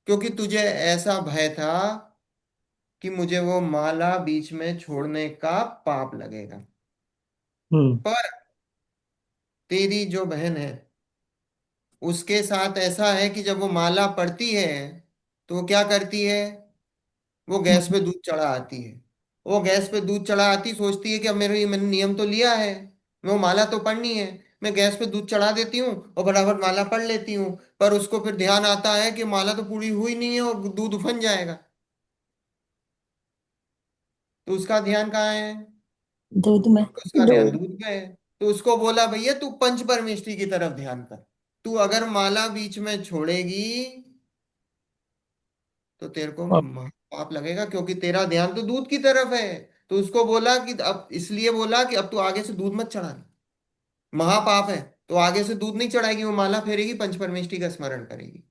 क्योंकि तुझे ऐसा भय था कि मुझे वो माला बीच में छोड़ने का पाप लगेगा। हम्म। पर तेरी जो बहन है उसके साथ ऐसा है कि जब वो माला पड़ती है तो वो क्या करती है, वो गैस पे दूध चढ़ा आती है। वो गैस पे दूध चढ़ा आती, सोचती है कि अब मैंने नियम तो लिया है, मैं वो माला तो पढ़नी है, मैं गैस पे दूध चढ़ा देती हूँ और फटाफट माला पढ़ लेती हूँ। पर उसको फिर ध्यान आता है कि माला तो पूरी हुई नहीं है और दूध उफन जाएगा। तो उसका ध्यान कहाँ है? दूध में। उसका ध्यान दूध। दूध पे है। तो उसको बोला भैया तू पंच परमेष्टि की तरफ ध्यान कर, तू अगर माला बीच में छोड़ेगी तो तेरे को अब पाप लगेगा, क्योंकि तेरा ध्यान तो दूध की तरफ है। तो उसको बोला कि अब इसलिए बोला कि अब तू आगे से दूध मत चढ़ाना, महापाप है। तो आगे से दूध नहीं चढ़ाएगी, वो माला फेरेगी, पंच परमेष्टि का स्मरण करेगी।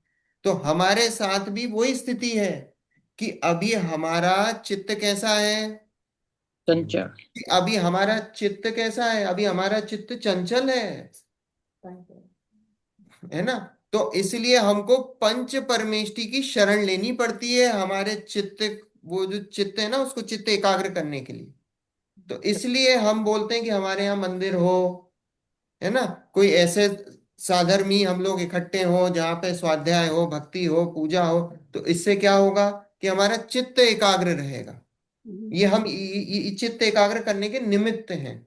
तो हमारे साथ भी वही स्थिति है कि अभी हमारा चित्त कैसा है, चंचल। कि अभी हमारा चित्त कैसा है, अभी हमारा चित्त चंचल है ना। तो इसलिए हमको पंच परमेष्टि की शरण लेनी पड़ती है हमारे चित्त, वो जो चित्त है ना उसको चित्त एकाग्र करने के लिए। तो इसलिए हम बोलते हैं कि हमारे यहाँ मंदिर हो, है ना, कोई ऐसे साधर्मी हम लोग इकट्ठे हो जहाँ पे स्वाध्याय हो, भक्ति हो, पूजा हो। तो इससे क्या होगा कि हमारा चित्त एकाग्र रहेगा। ये हम चित्त एकाग्र करने के निमित्त हैं,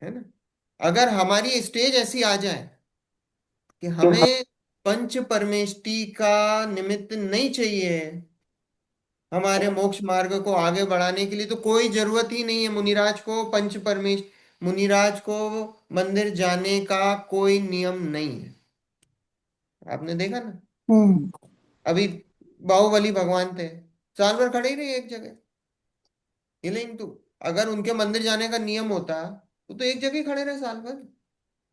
है ना। अगर हमारी स्टेज ऐसी आ जाए कि हमें पंच परमेष्टि का निमित्त नहीं चाहिए हमारे मोक्ष मार्ग को आगे बढ़ाने के लिए, तो कोई जरूरत ही नहीं है मुनिराज को पंच परमेश मुनिराज को मंदिर जाने का कोई नियम नहीं है। आपने देखा ना, हम्म। अभी बाहुबली भगवान थे, साल भर खड़े ही रहे एक जगह। ये लेकिन तू अगर उनके मंदिर जाने का नियम होता तो एक जगह ही खड़े रहे साल भर,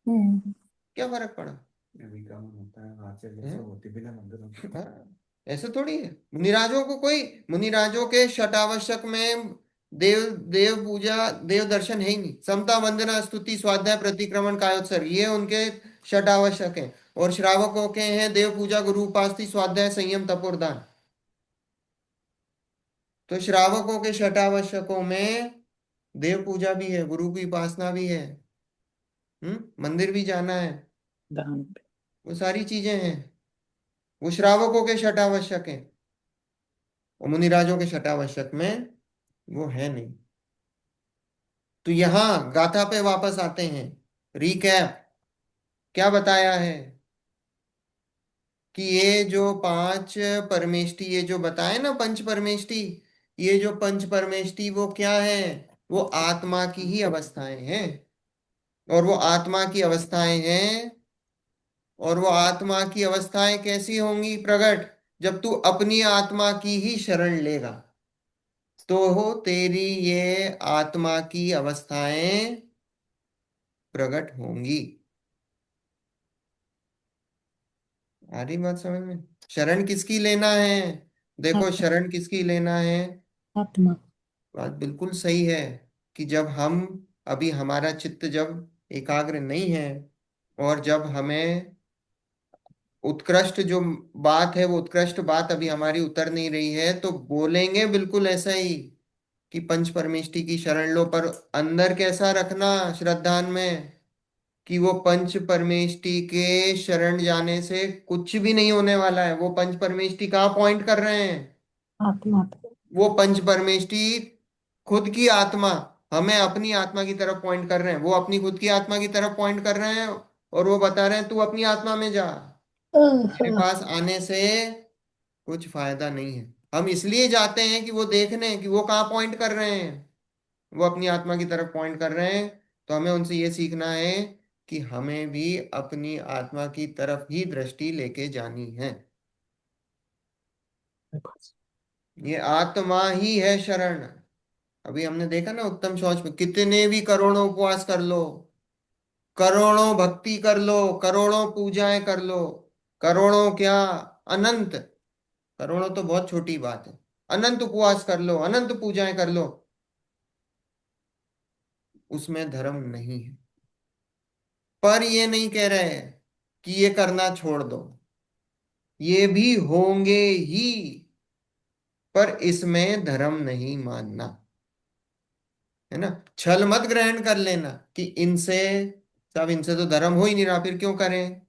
हम्म। क्या फर्क पड़ा? अभी का मन होता है वहां से जैसे होती बिना मंदिरों के। हाँ, ऐसे थोड़ी है। मुनिराजों को कोई, मुनिराजों के शटावश्यक में देव देव पूजा देव दर्शन है ही नहीं। समता वंदना स्तुति स्वाध्याय प्रतिक्रमण कायोत्सर्ग ये उनके शटावश्यक है, और श्रावकों के हैं देव पूजा गुरु उपासति स्वाध्याय संयम तपोदान। तो श्रावकों के शटावश्यकों में देव पूजा भी है, गुरु की उपासना भी है, मंदिर भी जाना है, दान। वो सारी चीजें हैं। वो श्रावकों के शट आवश्यक है, और मुनिराजों के शट आवश्यक में वो है नहीं। तो यहां गाथा पे वापस आते हैं। रिकैप क्या बताया है कि ये जो पांच परमेष्टि, ये जो बताए ना पंच परमेष्टि, ये जो पंच परमेष्टि वो क्या है? वो आत्मा की ही अवस्थाएं हैं। और वो आत्मा की अवस्थाएं हैं। और वो आत्मा की अवस्थाएं कैसी होंगी प्रकट? जब तू अपनी आत्मा की ही शरण लेगा तो हो तेरी ये आत्मा की अवस्थाएं प्रकट होंगी। आ रही बात समझ में? शरण किसकी लेना है? देखो, आत्मा। शरण किसकी लेना है? आत्मा। बात बिल्कुल सही है कि जब हम, अभी हमारा चित्त जब एकाग्र नहीं है, और जब हमें उत्कृष्ट जो बात है, वो उत्कृष्ट बात अभी हमारी उतर नहीं रही है, तो बोलेंगे बिल्कुल ऐसा ही कि पंच परमेष्टि की शरण लो। पर अंदर कैसा रखना श्रद्धान में कि वो पंच परमेष्टि के शरण जाने से कुछ भी नहीं होने वाला है। वो पंच परमेष्टि कहाँ पॉइंट कर रहे हैं? आत्मा पे। वो पंच परमेष्टि खुद की आत्मा हमें अपनी आत्मा की तरफ पॉइंट कर रहे हैं। वो अपनी खुद की आत्मा की तरफ पॉइंट कर रहे हैं और वो बता रहे हैं तू अपनी आत्मा में जा, मेरे ओह, पास आने से कुछ फायदा नहीं है। हम इसलिए जाते हैं कि वो देखने कि वो कहाँ पॉइंट कर रहे हैं। वो अपनी आत्मा की तरफ पॉइंट कर रहे हैं। तो हमें उनसे ये सीखना है कि हमें भी अपनी आत्मा की तरफ ही दृष्टि लेके जानी है। ये आत्मा ही है शरण। अभी हमने देखा ना उत्तम शौच में, कितने भी करोड़ों उपवास कर लो, करोड़ों भक्ति कर लो, करोड़ों पूजाएं कर लो, करोड़ों क्या, अनंत, करोड़ों तो बहुत छोटी बात है, अनंत उपवास कर लो, अनंत पूजाएं कर लो, उसमें धर्म नहीं है। पर ये नहीं कह रहे हैं कि ये करना छोड़ दो, ये भी होंगे ही, पर इसमें धर्म नहीं मानना, है ना। छल मत ग्रहण कर लेना कि इनसे, सब इनसे तो धर्म हो ही नहीं रहा, फिर क्यों करें।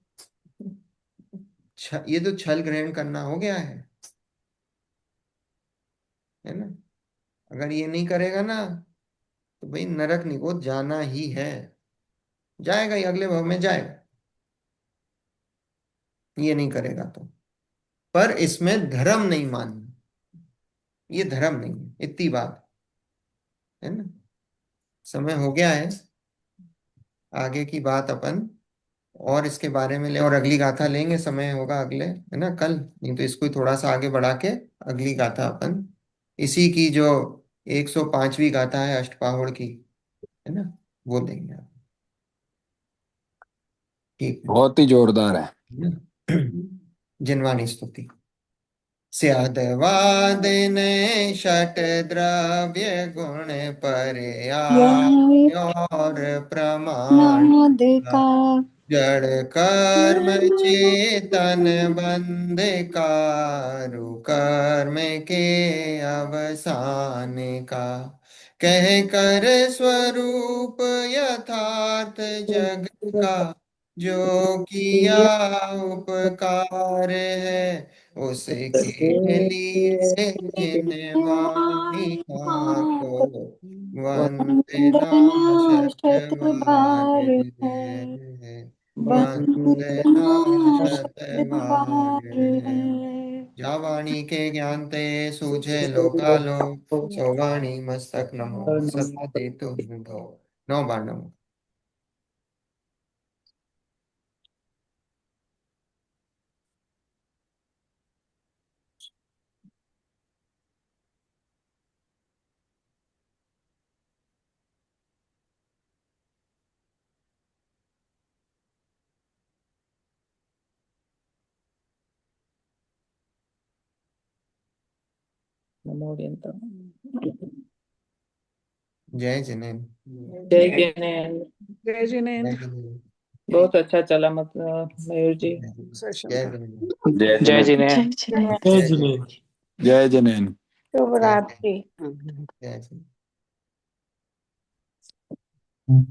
ये तो छल ग्रहण करना हो गया है ना। अगर ये नहीं करेगा ना तो भाई नरक निकोद जाना ही है, जाएगा ही, अगले भाव में जाएगा, ये नहीं करेगा तो। पर इसमें धर्म नहीं मानना, ये धर्म नहीं है, इतनी बात है ना। समय हो गया है, आगे की बात अपन और इसके बारे में ले, और अगली गाथा लेंगे, समय होगा अगले, है ना, कल। नहीं तो इसको ही थोड़ा सा आगे बढ़ा के अगली गाथा अपन इसी की जो 105वीं गाथा है अष्टपाहुड़ की, है ना, वो लेंगे आप। ठीक है बहुत ही जोरदार है। ना? जिनवानी स्तुति। स्यादवादन षट द्रव्य गुण पर्याय और प्रमाण नाद का। जड़ कर्म चेतन बंध कारु कर्म के अवसान का, कह कर स्वरूप यथार्थ जग का, जो किया उपकार है उसके लिए जिनवानी को वंदना वंदना शतबार शतबार है। है, वंदना वंदना शतबार शतबार है। है। जा वाणी के ज्ञान ते सूझे लोकालो, सो वाणी मस्तक नमो सदा दे तुम गो। 9 बार नमो। नमो वेदांता। जय जिनेन। जय जैन। जय जय जिनेन्द्र। जिनेन। बहुत अच्छा चला मतलब मयूर जी। सेशन जय था। जिनेन। जय जय जिनेन्द्र। जिने। जय जिनेन्द्र। जय जय जिनेन। जिनेन्द्र। जय जनेन। शुभ जय रात्रि। जय जिनेन।